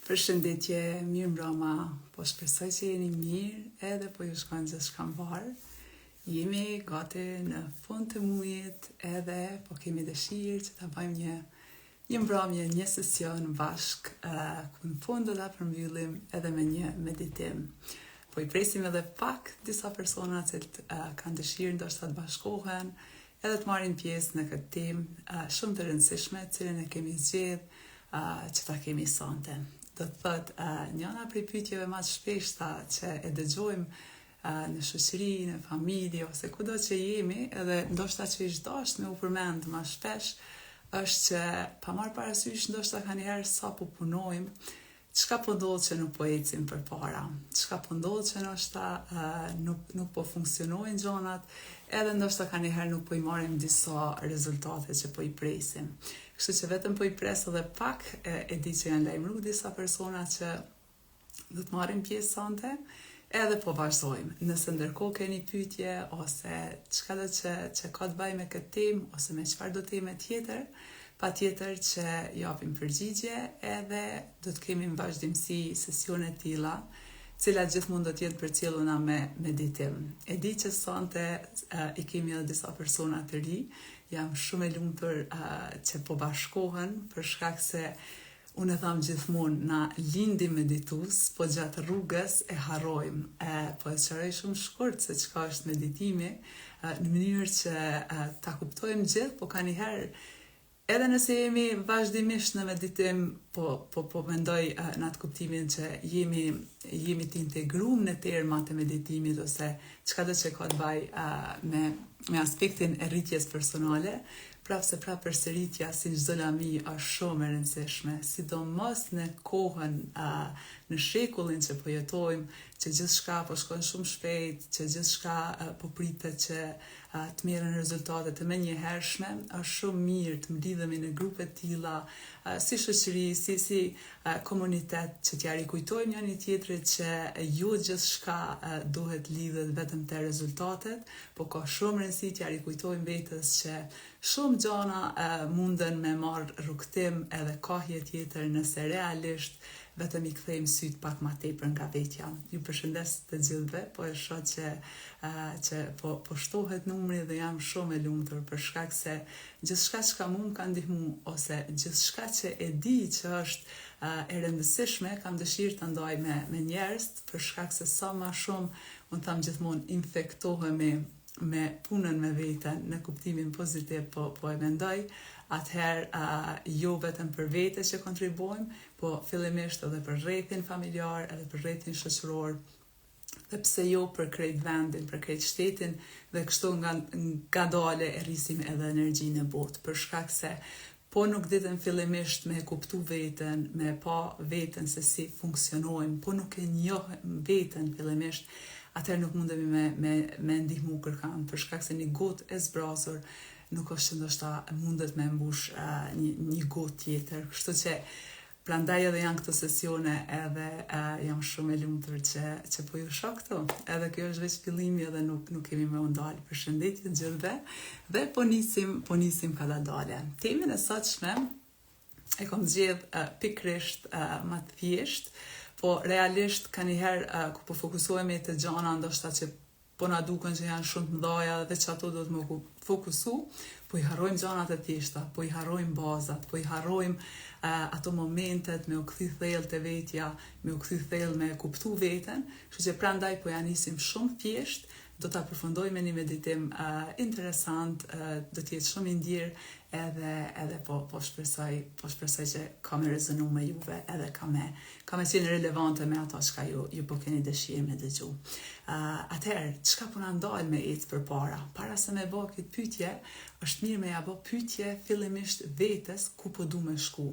Përshëndetje, mirë mbroma, po shpresoj që jeni mirë edhe po ju shkon gjithçka mbar. Jemi gati në fund të muajit edhe po kemi dëshirë që ta bëjmë një mbrëmje, një sesion bashk, ku në fund do ta përmbyllim edhe me një meditim. Po i presim edhe pak disa persona që kanë dëshirë ndoshta të bashkohen edhe të marrin pjesë në këtë temë shumë të rëndësishme, cilën e kemi zgjedhë që ta kemi sonte. Do të thotë, njëna prej pyetjeve më të shpeshta që e dëgjojmë në shoqëri, në familje ose kudo që jemi, edhe ndoshta që ish dashur me u përmend më shpesh, është që pa marrë parasysh ndoshta kanjëherë sa po punojmë, çka po ndodh që nuk po ecim përpara, çka po ndodh që ndoshta nuk po funksionojnë gjonat, edhe ndoshta kanjëherë nuk po i marrim disa rezultate që po i presim. Kështu që vetëm po i pres edhe pak, e di që janë lajmëruar disa persona që do të marrin pjesë sonte, edhe po vazhdojmë. Nëse ndërkohë keni pyetje ose çka do që ka të bëjë me këtë temë ose me çfarë do teme tjetër, patjetër që japim përgjigje edhe do të kemi në vazhdimsi sesione të tilla, cilat gjithmonë do të jenë përcjelluna me meditim. E di që sonte i kemi edhe disa persona të ri, jam shumë e lumtur që po bashkohen për shkak se unë e tham gjithmonë na lindim meditus, po gjatë rrugës e harrojmë. Po e sqaroj shumë shkurt se çka është meditimi, në mënyrë që ta kuptojmë gjithë, po kanjëherë edhe nëse jemi vazhdimisht në meditim, po mendoj në atë kuptimin që jemi të integruar në termat e meditimit ose çka do që ka të bëjë me aspektin e rritjes personale, prapse përsëritja si çdo lami është shumë e rëndësishme, sidomos në kohën, në shekullin që po jetojmë, që gjithçka po shkon shumë shpejt, që gjithçka po pritet që të merren rezultate të menjëhershme, është shumë mirë të mblidhemi në grupe të tilla, si shoqëri, si komunitet, që t'ja rikujtojmë njëri tjetrit që jo gjithçka duhet lidhet vetëm te rezultatet, po ka shumë rëndësi t'ja rikujtojmë vetes që shumë gjëra munden me marrë rrugtim edhe kahje tjetër nëse realisht vetëm i kthejmë syt pak më tepër nga vetja. Ju përshëndes të gjithëve, po e shoh që po shtohet numri dhe jam shumë e lumtur për shkak se gjithçka që mua më ka ndihmu ose gjithçka që e di që është e rëndësishme, kam dëshirë ta ndaj me njerëz për shkak se sa më shumë, unë tham gjithmonë, infektohemi me punën me veten në kuptimin pozitiv, po e mendoj, atëherë jo vetëm për vete që kontribuojmë, po fillimisht edhe për rrethin familjar, edhe për rrethin shoqëror, dhe pse jo për krejt vendin, për krejt shtetin, dhe kështu nga dale e rrisim edhe energjinë e botë, për shkak se po nuk ditëm fillimisht me kuptu veten, me pa veten se si funksionojmë, po nuk e njohim veten fillimisht, atëherë nuk mundemi me ndihmu kërkan, për shkak se një gotë e zbrazur nuk është që ndoshta mundet me mbush një gotë tjetër. Kështu që prandaj edhe janë këto sesione edhe jam shumë e lumtur që po ju shoh këtu. Edhe kjo është veç fillimi edhe nuk kemi më ndalë. Përshëndetje të gjithëve dhe po nisim kadadale. Temën e sotshme e kam zgjedh pikërisht më të thjesht, po realisht kanjëherë ku po fokusohemi te gjëra ndoshta që po na duken që janë shumë të mëdha dhe që ato do të më fokusu, po i harrojmë gjanat e thjeshta, po i harrojmë bazat, po i harrojmë ato momentet me u kthy thellë te vetja, me u kthy thellë me kuptu veten, kështu që prandaj po ja nisim shumë thjesht, do ta përfundojmë me një meditim interesant, do të jetë shumë i ndjerë edhe po shpresoj që ka me rezonu me juve edhe ka me qenë relevante me ato çka ju po keni dëshirë me dëgju. Atëherë, çka po na ndal me ecë përpara? Para se me bë këtë pyetje, është mirë me ja bë pyetje fillimisht vetes ku po du me shku.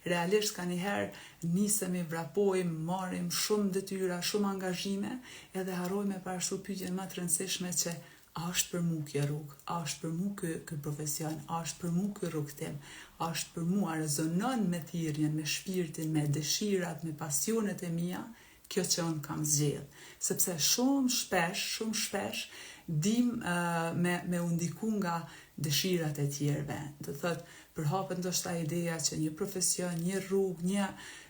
Realisht kanjëherë nisemi, vrapojmë, marrim shumë detyra, shumë angazhime, edhe harrojmë me parashtu pyetjen më të rëndësishme që a është për mu kjo rrugë, a është për mu ky profesion, a është për mu ky rrugtim, a është për mu, a rezonon me thirrjen, me shpirtin, me dëshirat, me pasionet e mia, kjo që unë kam zgjedhë. Sepse shumë shpesh dim me u ndiku nga dëshirat e tjerëve. Do thotë, përhapet ndoshta ideja që një profesion, një rrugë,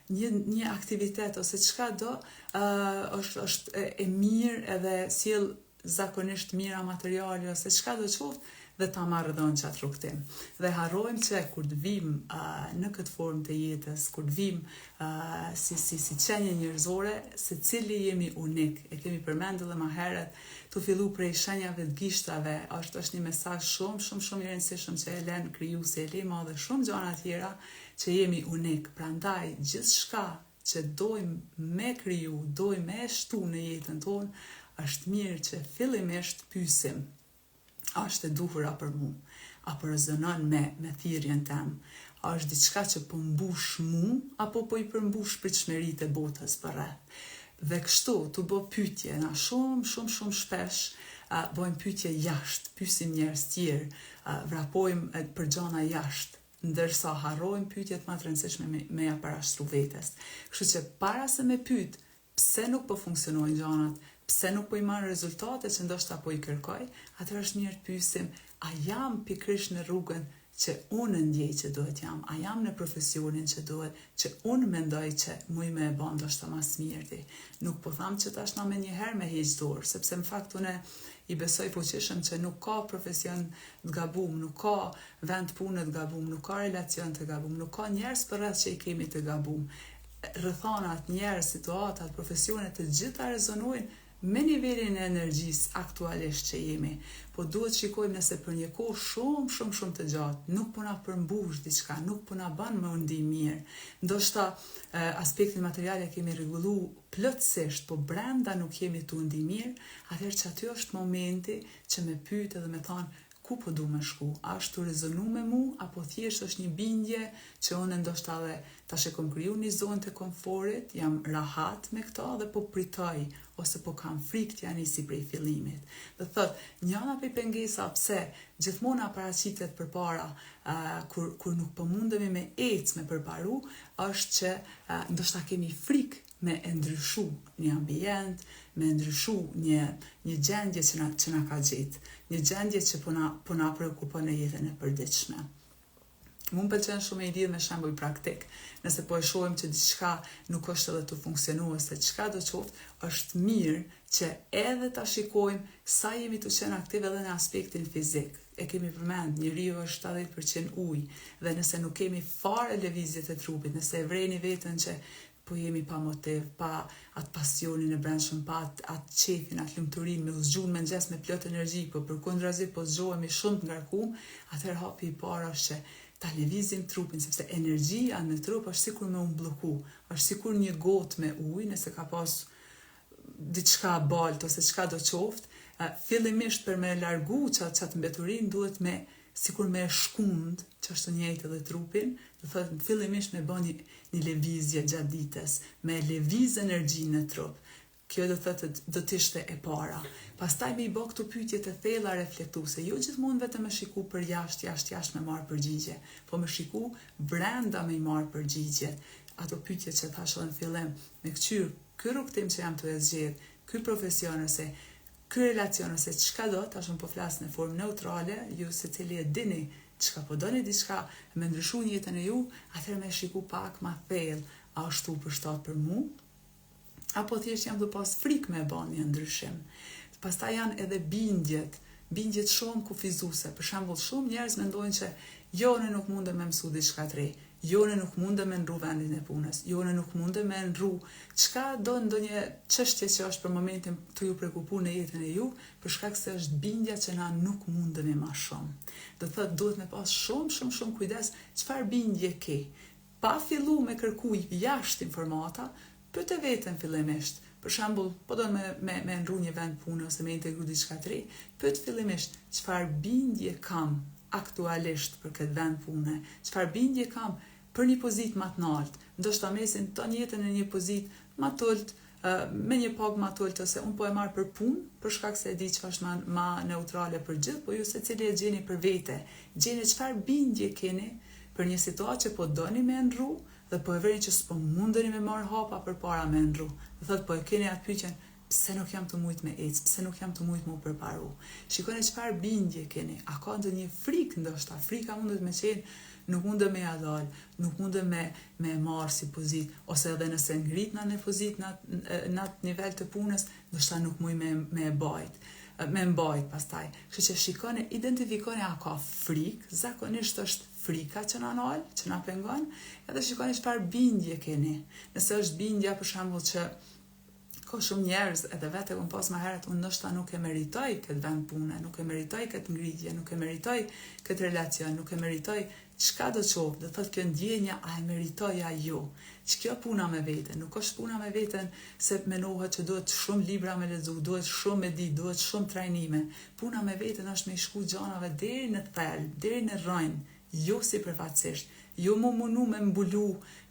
një aktivitet ose çka do është e mirë edhe sjell zakonisht mira materiale ose çka do qoftë dhe ta marrë dhënë qatë rrugtim. Dhe harrojmë që kur të vim në këtë formë të jetës, kur të vim si qenje njerëzore, se cili jemi unik. E kemi përmendur edhe më herët, të fillu prej shenjave të gishtave, është një mesazh shumë i rëndësishëm që e lën krijuesi e lema dhe shumë gjëra tjera që jemi unik. Prandaj gjithçka që dojmë me kriju, dojmë me shtu në jetën tonë, është mirë që fillimisht pyesim, a është e duhura për mu, apo rezonon me thirrjen tem, a është diçka që po mbush mu, apo po i përmbush pritshmëritë e botës përreth. Dhe kështu, të bo pyetje, na shumë shpesh, bojmë pyetje jashtë, pyesim njerëz tjerë, vrapojmë për gjona jashtë, ndërsa harrojmë pyetjet më të rëndësishme me ja parashtru vetes. Kështu që para se me pyet pse nuk po funksionojnë gjanat, pse nuk po i marr rezultate që ndoshta po i kërkoj, atëherë është mirë të pyesim, a jam pikërisht në rrugën që unë ndjej që duhet jam, a jam në profesionin që duhet, që unë mendoj që muj me e bën ndoshta mas mirëti. Nuk po tham që tash na me njëherë me heq dorë, sepse në fakt unë i besoj fuqishëm që nuk ka profesion të gabum, nuk ka vend pune të gabum, nuk ka relacion të gabum, nuk ka njerëz përreth që i kemi të gabum. Rrethonat, njerëz, situatat, profesionet të gjitha rezonojnë me nivelin e energjisë aktualisht që jemi, po duhet shikojmë nëse për një kohë shumë të gjatë nuk po na përmbush diçka, nuk po na bën më ndi mirë. Ndoshta aspektin material e kemi rregullu plotësisht, po brenda nuk jemi tu ndi mirë, atëherë që aty është momenti që me pyet edhe me thonë ku po du me shku, a është të rezonu me mu, apo thjesht është një bindje që unë ndoshta dhe tash e kom kriju një zonë të komforit, jam rahat me këto dhe po pritoj, ose po kam frikë t'ja nisi prej fillimit. Dhe thot, njëna për pengesa pse gjithmona paraqitet përpara kur nuk po mundemi me ecë me përparu, është që ndoshta kemi frikë me e ndryshu një ambient, me ndryshu një gjendje që na ka gjetë, një gjendje që po na preokupon në jetën e përditshme. Mu më pëlqen shumë e lidhë me shembull praktik. Nëse po e shohim që diçka nuk është edhe të funksionuar, se çka do qoftë, është mirë që edhe ta shikojmë sa jemi të qenë aktiv edhe në aspektin fizik. E kemi përmend, njeriu është 70% ujë, dhe nëse nuk kemi fare lëvizjet e trupit, nëse e vreni veten që po jemi pa motiv, pa atë pasionin e brendshëm, pa atë qefin, atë lumturinë, me u zgjuar mëngjes me plot energji, po përkundrazi po zgjohemi shumë të ngarkuar, atëherë hapi i parë është që ta lëvizim trupin, sepse energjia në trup është sikur me umbllëku, është sikur një gotë me ujë, nëse ka pas diçka balt ose çka do qoftë, fillimisht për me largu çat mbeturin duhet sikur me shkund, që është të njëjtë edhe trupin, do thotë fillimisht me bën një lëvizje gjatë ditës, me lëviz energjinë në trup. Kjo do thotë do të ishte e para. Pastaj me i bë këto pyetje të thella reflektuese, jo gjithmonë vetëm me shiku për jashtë me marr përgjigje, po me shiku brenda me i marr përgjigje. Ato pyetje që thash në fillim, me kqyr ky rrugtim që jam të e zgjedh, ky profesion ose ky relacion ose çka do, tash po flas në formë neutrale, ju secili e dini çka po doni diçka me ndryshu jetën e ju, atëherë me shiku pak ma thellë, a është përshtat për mu, apo thjesht jam të pas frikë me bën një ndryshim. Pastaj janë edhe bindjet shumë kufizuese. Për shembull, shumë njerëz mendojnë që jo ne nuk mundem me mësu diçka të re, jo ne nuk mundem me ndru vendin e punës, jo ne nuk mundem me ndru çka do ndonjë çështje që është për momentin të ju prekupuar në jetën e ju, për shkak se është bindja që na nuk mundemi më shumë. Do thotë duhet me pas shumë kujdes çfarë bindje ke. Pa fillu me kërkuj jashtë informata, pyet veten fillimisht. Për shembull, po do me ndru një vend pune ose me integru diçka të re, pyet fillimisht çfarë bindje kam aktualisht për këtë vend pune, çfarë bindje kam për një pozitë më të lartë. Ndoshta mesin ton jetën në një pozitë më të ulët, me një pagë më të ulët, ose unë po e marr për punë, për shkak se e di çfarë është më neutrale për gjithë, po ju secili e gjeni për vete. Gjeni çfarë bindje keni për një situatë që po doni me ndru, dhe po e vërin që s'po mundeni me marr hapa përpara me ndru. Dhe thotë po e keni atë pyetjen, pse nuk jam të mujt me ecë, pse nuk jam të mujt me u përparu. Shikoni çfarë bindje keni, a ka ndonjë frikë ndoshta, frika mundet me qenë nuk mundë me ja dal, nuk mundë me marë si pozit, ose edhe nëse ngrit në pozit në atë nivel të punës, ndoshta nuk muj me mbajt pastaj. Kështu që shikoni, identifikoni a ka frikë, zakonisht është frika që na nal, që na pengon, edhe shikoni çfarë bindje keni. Nëse është bindja për shembull që ka shumë njerëz, edhe vetë kom pas më herët, unë ndoshta nuk e meritoj këtë vend pune, nuk e meritoj këtë ngritje, nuk e meritoj këtë relacion, nuk e meritoj çka do qoftë, do thotë kjo ndjenja a e meritoj a jo. Ç'kjo puna me veten, nuk është puna me veten se menohet që duhet shumë libra me lexu, duhet shumë me di, duhet shumë trajnime. Puna me veten është me shku gjanave deri në thelb, deri në rrojnë, jo sipërfaqësisht, jo mu munu me mbulu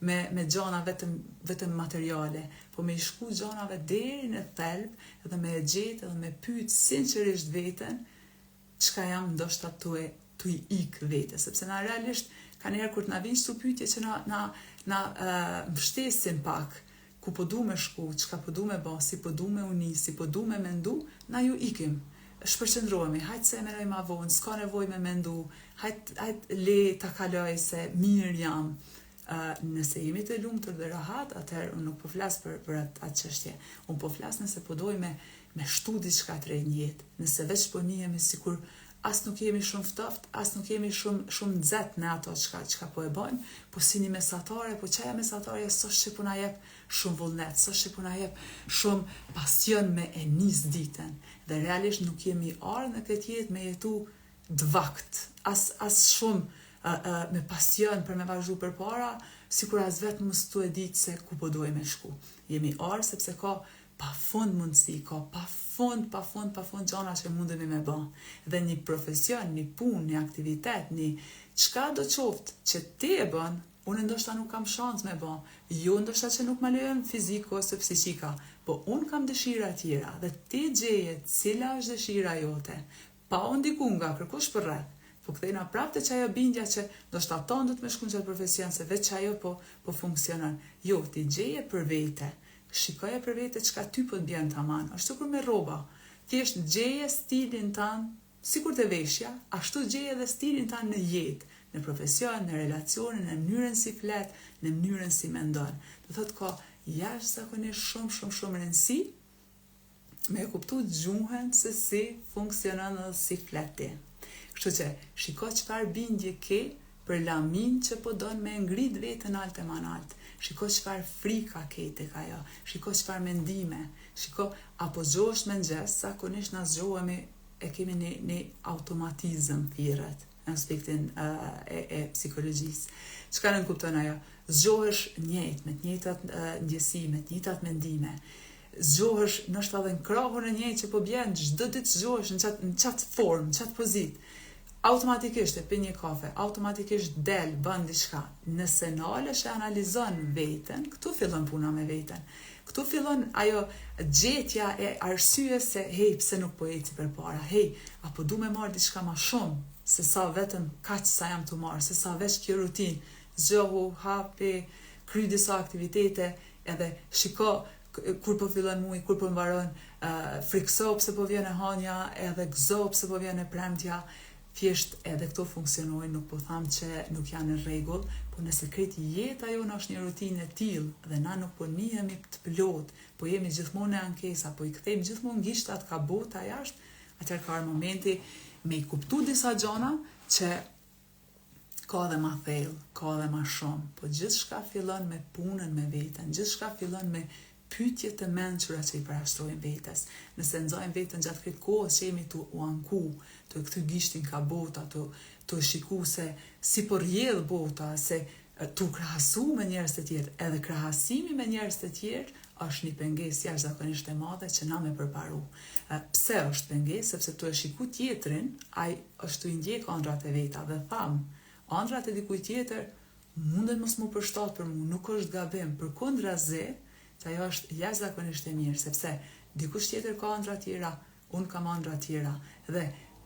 me gjana vetëm materiale, po me shku gjanave deri në thelb edhe me e gjetë edhe me pyet sinqerisht veten çka jam ndoshta tu i ik vete, sepse na realisht kanë herë kur të na vinë këto pyetje që na mbështesin pak, ku po du me shku, çka po du me bë, si po du me uni, si po du me mendu, na ju ikim. Shpërqendrohemi, hajtë se meroj ma vonë, s'ka nevojë me mendu, hajtë le ta kaloj se mirë jam. Nëse jemi të lumtur dhe rahat, atëherë unë nuk po flas për atë çështje. Unë po flas nëse po doj me shtu diçka të re në jetë, nëse veç po nihemi sikur as nuk jemi shumë ftoft, as nuk jemi shumë nxehtë në ato çka po e bëjmë, po si një mesatare, po çaja mesatare s'është që po na jep shumë vullnet, s'është që po na jep shumë pasion me e nis ditën. Dhe realisht nuk jemi ardhur në këtë jetë me jetu dvakt, as shumë me pasion për me vazhdu përpara, sikur as vetëm mos tu e ditë se ku po duhet me shku. Jemi ardhur sepse ka pafund mundësi, ka pafund gjana që mundemi me bë. Dhe një profesion, një punë, një aktivitet, një çka do qoftë që ti e bën, unë ndoshta nuk kam shans me bë. Jo ndoshta që nuk më lejon fiziko ose psiqika, po unë kam dëshira tjera dhe ti gjeje cila është dëshira jote, pa u ndiku nga kërkush për rreth. Po kthejna prapë të ajo bindja që ndoshta ton do të më shkon çat profesion se veç ajo po funksionon. Jo, ti gjeje për vete. Shikoje për vete çka ty po të bjen tamam. Ashtu kur me rroba, thjesht gjeje stilin tan, sikur të veshja, ashtu gjeje edhe stilin tan në jetë, në profesion, në relacione, në mënyrën si flet, në mënyrën si mendon. Do thotë ka jashtëzakonisht shumë rëndësi me kuptu gjuhën se si funksionon dhe si flet ti. Kështu që shiko çfarë bindje ke për lamin që po don me ngrit veten alt e manalt. Shiko çfarë frika ke tek ajo. Shiko çfarë mendime. Shiko apo zgjohesh me ngjes, zakonisht na zgjohemi e kemi një automatizëm thirrët në aspektin e psikologjisë. Çka nën kupton ajo? Zgjohesh njëjtë me të njëjtat ndjesi, me të njëjtat mendime. Zgjohesh ndoshta edhe në krahun e njëjtë që po bjen, çdo ditë zgjohesh në çat formë, në çat pozit. Automatikisht e pi një kafe, automatikisht del, bën diçka. Nëse nalesh e analizon veten, këtu fillon puna me veten. Këtu fillon ajo gjetja e arsyes se hey, pse nuk po eci përpara, hey, apo du me marr diçka më shumë, se sa vetëm kaq sa jam të marr, se sa veç kjo rutinë, zgjohu, hapi, kry disa aktivitete, edhe shiko kur po fillon muaj, kur po mbaron, frikso pse po vjen e hanja, edhe gëzo pse po vjen e premtja. Thjesht edhe këto funksionojnë, nuk po tham që nuk janë në rregull, po nëse krejt jeta jona është një rutinë e tillë dhe na nuk po nihemi të plot, po jemi gjithmonë në ankesa, po i kthejmë gjithmonë gishtat ka bota jashtë, atëherë ka momenti me i kuptu disa gjana që ka dhe ma thellë, ka dhe ma shumë, po gjithçka fillon me punën me veten, gjithçka fillon me pyetje të mençura që i parashtrojmë vetes. Nëse nxojmë veten gjatë këtij kohës që jemi tu u anku, të kthy gishtin ka bota, të shiku se si po rrjedh bota, se tu krahasu me njerëz të tjerë, edhe krahasimi me njerëz të tjerë është një pengesë jashtëzakonisht e madhe që na me përparu. Pse është pengesë? Sepse tu e shiku tjetrin, ai është tu i ndjek ëndrat e veta dhe tham, ëndrat e dikujt tjetër mundet mos mu përshtat për mua, nuk është gabim, përkundrazi, që ajo është jashtëzakonisht e mirë, sepse dikush tjetër ka ëndra tjera, unë kam ëndra tjera, dhe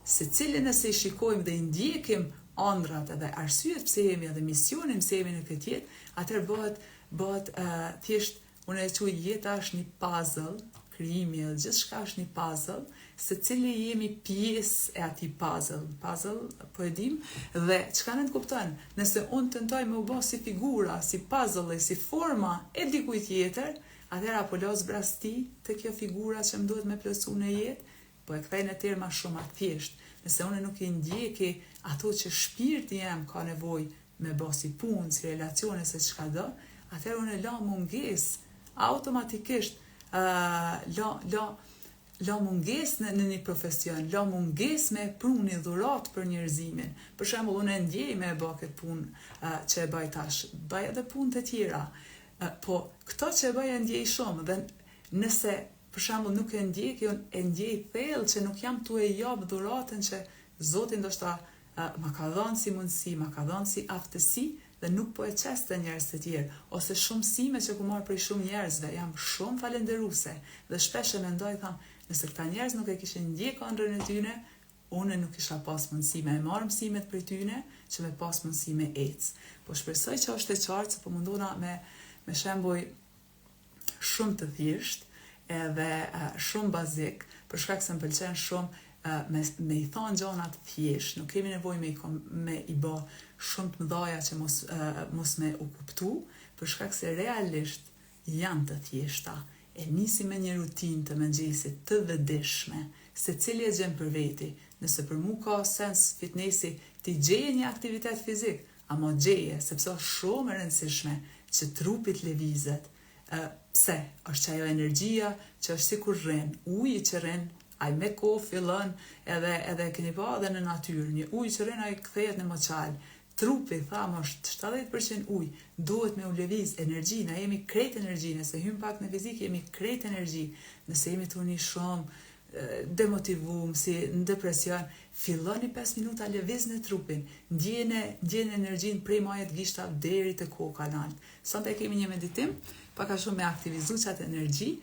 secili nëse i shikojmë dhe i ndjekim ëndrat edhe arsyet pse jemi edhe misionin pse jemi në këtë jetë, atëherë bëhet thjesht, unë e quaj jeta është një puzzle, krijimi dhe gjithçka është një puzzle, secili jemi pjesë e atij puzzle. Puzzle, po e dim, dhe çka ne të kupton? Nëse unë tentoj me u bë si figura, si puzzle, si forma e dikujt tjetër, atëherë apo los brasti të kjo figura që më duhet me plotësu në jetë, po e kthej në terma shumë të thjeshtë. Nëse unë nuk i ndjeki ato që shpirti jam ka nevojë me bë si punë, si relacione, se çka do, atëherë unë la mungesë automatikisht la mungesë në një profesion, la mungesë me pru një dhurat për njerëzimin. Për shembull, unë e ndjej me e bë këtë punë që e bëj tash, bëj edhe punë të tjera, po këto që e bëj e ndjej shumë, dhe nëse për shembull nuk e ndjej, unë e ndjej thellë që nuk jam tu e jap dhuratën që Zoti ndoshta ma ka dhënë si mundësi, ma ka dhënë si aftësi, dhe nuk po e qes të njerëz të tjerë, ose shumësime që ku marr prej shumë njerëzve, jam shumë falenderuese, dhe shpesh e mendoj, tham, nëse këta njerëz nuk e kishin ndjek ëndrrën e tyne, unë nuk kisha pas mundësi me marr mësimet prej tyne, që me pas mundësi me ecë. Po shpresoj që është e qartë, se po mundona me shembuj shumë të thjesht, edhe shumë bazik, për shkak se më pëlqen shumë me i thonë gjonat thjesht, nuk kemi nevojë me i bë shumë të mëdhaja që mos me u kuptu, për shkak se realisht janë të thjeshta. E nisi me një rutinë të mëngjesit të vëdishme, se cili e gjen për veti. Nëse për mu ka sens fitnesi, ti gjeje një aktivitet fizik, ama gjeje, sepse është shumë e rëndësishme që trupit lëvizet. Pse? Është që ajo energjia që është si kur rren, uji që rren, ai me kohë fillon edhe keni pa edhe në natyrë, një ujë që rren ai kthehet në moçal. Trupi, thamë, është 70% ujë, duhet me u lëviz energji, na jemi krejt energji, nëse hym pak në fizik, jemi krejt energji, nëse jemi të uni shumë, demotivum, si në depresion, filloni 5 minuta lëviz në trupin, ndjene energjin prej majet gishta deri të koka nalt. Sonte kemi një meditim, paka shumë me aktivizu qatë energji,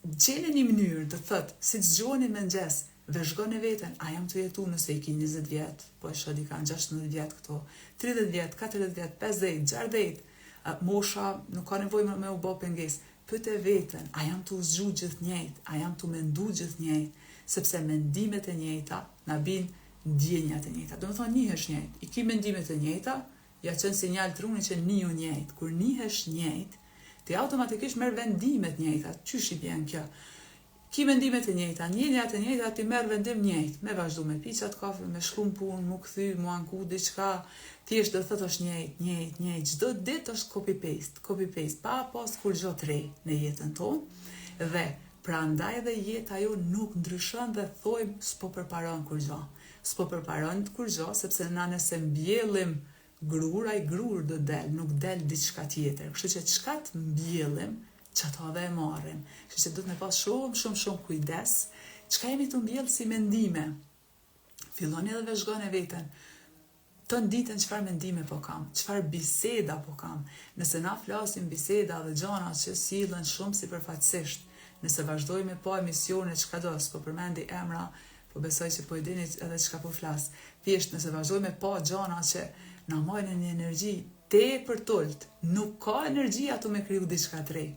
gjeni një mënyrë të thëtë, si të zgjoni mëngjes, vëzhgoni veten, a jam të jetu nëse i ki 20 vjetë, po e shodi kanë 16 vjetë këto, 30 vjetë, 40 vjetë, 50, 60, mosha nuk ka nevojë me u bë pengesë. Pyete veten, a jam të zgju gjithë njëjtë, a jam të mendu gjithë njëjtë, sepse mendimet e njëjta na bin ndjenjat e njëjta. Do të thonë njihesh njëjtë, i ki mendimet e njëjta, ja çon sinjal truni që njihu njëjtë. Kur njihesh njëjtë, ti automatikisht merr vendimet njëjta. Çysh i bën kjo? Ki mendimet e njëjta, ndjenjat e njëjta, ti merr vendim njëjtë, me vazhdu me piçat kafe, me shku në punë, mu kthy, mu anku diçka, thjesht do thotë është njëjtë, çdo ditë është copy-paste, pa pas kur gjë të re në jetën tonë, dhe prandaj dhe jeta jo nuk ndryshon dhe thojmë s'po përparon kur gjë. S'po përparon kur gjë, sepse na nëse mbjellim grur, ai grur do del, nuk del diçka tjetër. Kështu që çka të mbjellim, çato dhe e marrim. Kështu që duhet me pas shumë kujdes, çka jemi të mbjell si mendime. Filloni edhe vëzhgoni veten. Ton ditën çfarë mendime po kam, çfarë biseda po kam. Nëse na flasim biseda dhe gjëra që sillen shumë sipërfaqësisht, nëse vazhdojmë pa emisione çka do, s'po përmendi emra, po besoj që po e dini edhe çka po flas. Thjesht nëse vazhdojmë pa gjëra që na marrin një energji tepër tult, nuk ka energji ato me kriju diçka të re.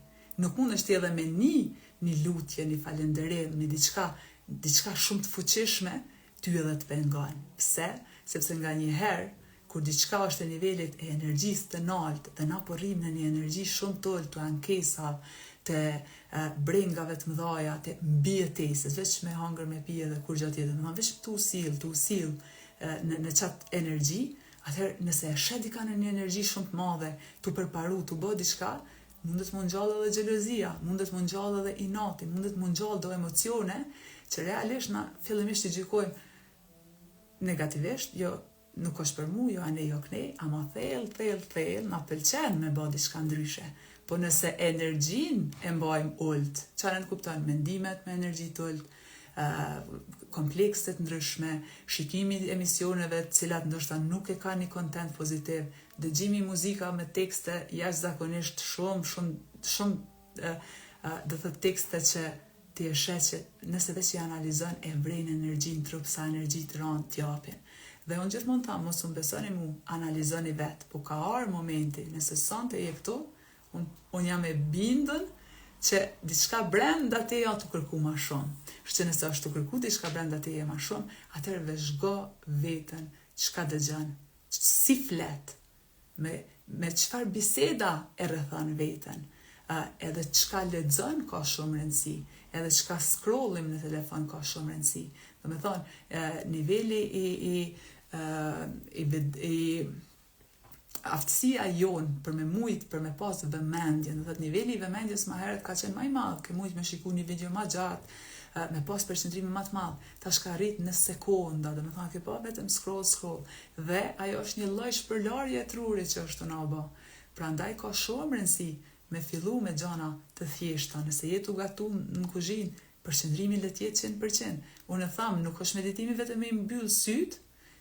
Nuk mund është edhe me një lutje, një falënderim, një diçka shumë të fuqishme, ty edhe të pengon. Pse? Sepse nga një herë, kur diçka është e nivelit e energjisë të lartë dhe na po rrim në një energji shumë tult të ankesa, të brengave të mëdhaja, të mbijetesës, veç me hangër, me pije dhe kur gjatë tjetër, më veç tu sill në qatë energji, atëherë nëse e shet dika në një energji shumë të madhe, tu përparu, tu bë diçka, mundet më ngjallë edhe xhelozia, mundet më ngjallë edhe inati, mundet më ngjallë do emocione, që realisht na fillimisht i gjykojmë negativisht, jo, nuk është për mu, jo ane, jo këne, ama thell, na pëlqen me bë diçka ndryshe. Po nëse energjin e mbajmë ult, çfarë kupton mendimet me energji të ult, komplekset ndryshme, shikimi i emisioneve të cilat ndoshta nuk e kanë një kontent pozitiv, dëgjimi muzika me tekste jashtëzakonisht shumë do të tekste që ti e sheh që nëse veç i analizon e vrejnë energjin trup sa energji të rënd t'japin. Dhe unë gjithmonë thamë, mos unë besoni mu, analizoni vetë, po ka arë momenti, nëse sonte je këtu, unë jam e bindën që diçka brenda teja të kërku ma shumë. Që nëse është të kërku diçka brenda teje ma shumë, atëherë vëzhgo veten, çka dëgjon, si flet, me çfarë biseda e rrethon veten, edhe çka lexon ka shumë rëndësi, edhe çka scrollim në telefon ka shumë rëndësi. Do me thonë, niveli i aftësia jonë për me mujt, për me pas vëmendje, do thot niveli i vëmendjes më herët ka qenë më i madh, ke mujt me shiku një video më gjatë, me pas përqendrim më të madh, tash ka rrit në sekonda, do me thonë ke pa vetëm scroll, dhe ajo është një lloj shpërlarje e trurit që është na bë. Prandaj ka shumë rëndësi me fillu me gjana të thjeshta, nëse je tu gatu në kuzhinë, përqendrimi le të jetë 100%. Unë tham, nuk është meditimi vetëm me mbyll syt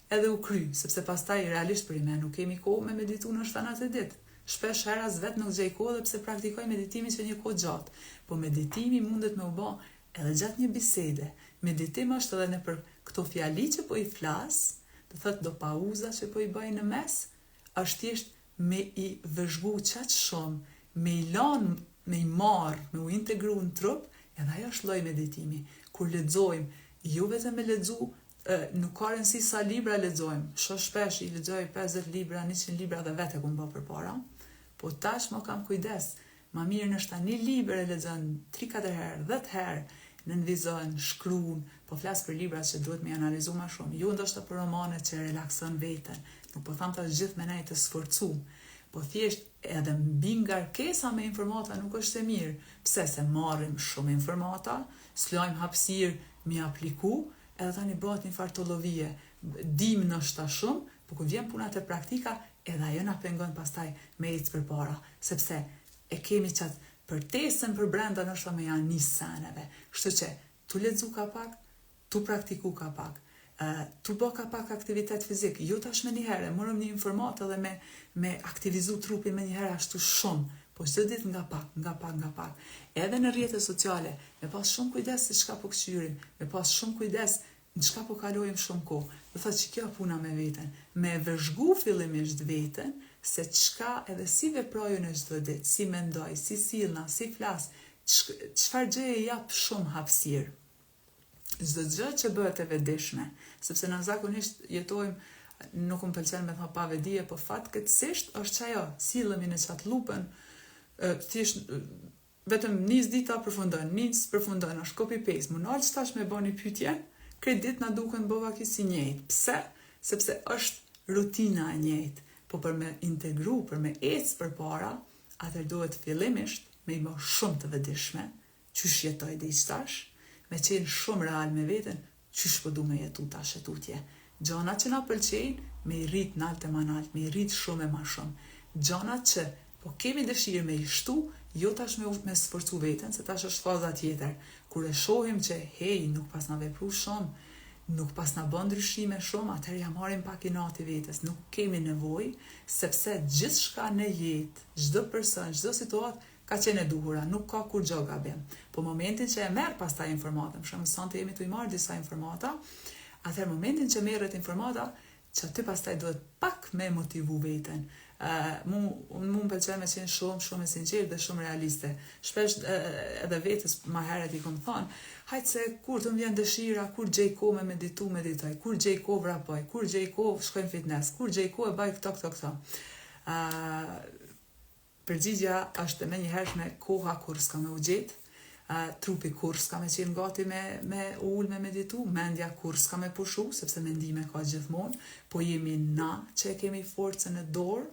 edhe u kry, sepse pastaj realisht për ime nuk kemi kohë me meditu në 7 ditë. Shpesh herë as vetë nuk gjej kohë dhe pse praktikoj meditimin që një kohë gjatë. Po meditimi mundet me u bë edhe gjatë një bisede. Meditim është edhe në për këto fjali që po i flas, do thot do pauza që po i bëj në mes, është thjesht me i vëzhgu qatë shumë, me i lanë, me i marë, me u integru në trup, edhe ajo është lloj meditimi. Kur lexojmë, jo vetëm me lexu, nuk ka rëndësi sa libra lexojmë. Shpesh i lexoj 50 libra, 100 libra dhe vetë e kum bë përpara. Po tash më kam kujdes. Ma mirë nështë një libër e lexon 3-4 herë, 10 herë, nënvizon, shkruan, po flas për libra që duhet me analizu më shumë. Jo ndoshta për romane që relakson veten. Nuk po tham tash gjithë me nej të sforcu. Po thjesht edhe mbi ngarkesa me informata nuk është e mirë. Pse se marrim shumë informata, s'lajm hapësirë mi apliku, edhe tani bëhet një farë tollovie. Dim nështë shumë, po kur vjen puna te praktika, edhe ajo na pengon pastaj me ecë përpara, sepse e kemi qatë përtesën për brenda nështë me janë një seneve. Kështu që, tu lexu ka pak, tu praktiku ka pak, tu bë ka pak aktivitet fizik, jo tash me një herë, morëm një informat edhe me aktivizu trupin me një herë ashtu shumë, po çdo ditë nga pak. Edhe në rrjetet sociale, me pas shumë kujdes se çka po këshyrim, me pas shumë kujdes në çka po kalojmë shumë kohë. Do thotë që kjo puna me veten, me vëzhgu fillimisht veten, se çka edhe si veprojë në çdo ditë, si mendoj, si sillna, si flas, çfarë gjëje jap shumë hapësirë. Çdo gjë që bëhet e vetëdijshme, sepse na zakonisht jetojmë, nuk më pëlqen me thonë pa vedije, po fatkeqësisht është çajo, sillemi në çat lupën, thjesht vetëm 20 dita përfundon, është copy paste. Më nalë tash me bëni pyetje, këtë ditë na duken bëva si njëjtë. Pse? Sepse është rutina e njëjtë. Po për me integru, për me ecë përpara, atëherë duhet fillimisht me i bë shumë të vetëdijshme, çysh jetoj diçtash, me qenë shumë real me veten, çysh po du me jetu tash e tutje. Gjona që na pëlqejnë, me i rrit nalt e manalt, me i rrit shumë e ma shumë. Gjona që po kemi dëshirë me i shtu, jo tash me sforcu veten, se tash është faza tjetër. Kur e shohim që, hej, nuk pas na vepru shumë, nuk pas na bën ndryshime shumë, atëherë ja marrim pak inati vetes. Nuk kemi nevojë, sepse gjithçka në jetë, çdo person, çdo situatë ka qenë e duhura, nuk ka kur gjë gabim. Po momentin që e merr pastaj informatën, për shembull, sonte jemi tu i marr disa informata, atëherë momentin që merret informata, që ty pastaj duhet pak me motivu veten. Mu më pëlqen me qenë shumë e sinqert dhe shumë realiste. Shpesh edhe vetës ma herët i kom thonë, hajtë se kur të më vjen dëshira, kur gjej kohë me meditoj, kur gjej kohë vrapoj, kur gjej kohë shkojnë fitness, kur gjej kohë e baj këto. Përgjigja është me njëhershme koha kur s'ka me u gjetë, trupi kur s'ka me qenë gati me ullë me meditu, mendja kur s'ka me pushu, sepse mendime ka gjithmonë, po jemi na që e kemi forcën e dorë,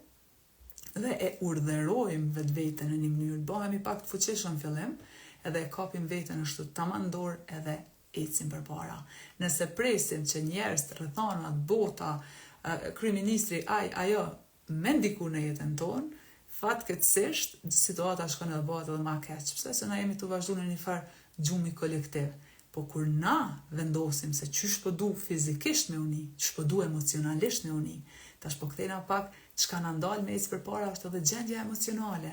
dhe e urdhërojmë vetë vetën në një mënyrë, bëhemi pak të fuqishëm fillim, edhe e kapim vetën ashtu tamam dorë edhe ecim përpara. Nëse presim që njerëz, rrethonat, bota, kryeministri, ajo me ndiku në jetën tonë, fatkeqësisht situata shkon edhe bëhet edhe më keq, pse se na jemi të vazhduar në një farë gjumi kolektiv. Po kur na vendosim se çysh po du fizikisht me uni, çysh po du emocionalisht me uni, tash po kthejna pak çka na ndal me ecë përpara është edhe gjendja emocionale.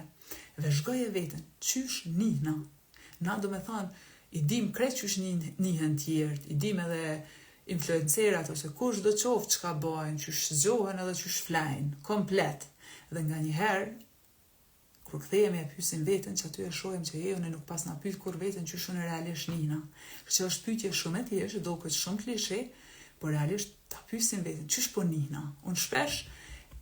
Vëzhgoje veten, çysh nihna. Na do me thonë, i dim krejt çysh nihen tjerët, i dim edhe influencerat ose kush do qoftë çka bëjnë, çysh zgjohen edhe çysh flajnë, komplet. Dhe nga një herë, kur kthehemi e pyesim veten që aty e shohim që unë nuk pas na pyet kur veten që shon realisht nina. Që është pyetje shumë e thjeshtë, duket shumë klishe, por realisht ta pyesim veten, ç'ish po nina? Unë shpesh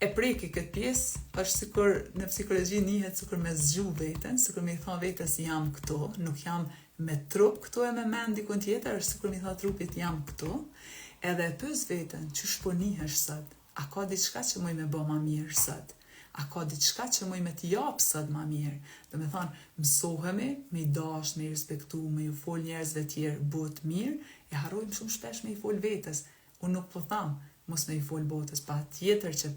e preki këtë pjesë, është sikur në psikologji njihet sikur me zgju veten, sikur me i thon vetes jam këtu, nuk jam me trup këtu e me mend dikun tjetër, është sikur mi tha trupit jam këtu, edhe e pyes veten, ç'ish po nihesh sot? A ka diçka që muj me bë më mirë sot? A ka diçka që muj me t'jap sot më mirë? Do me thonë, mësohemi me i dash, me i respektu, me ju fol njerëzve tjerë bot mirë, e harrojmë shumë shpesh me i fol vetes. Unë nuk po tham, mos me i fol botës, pa tjetër që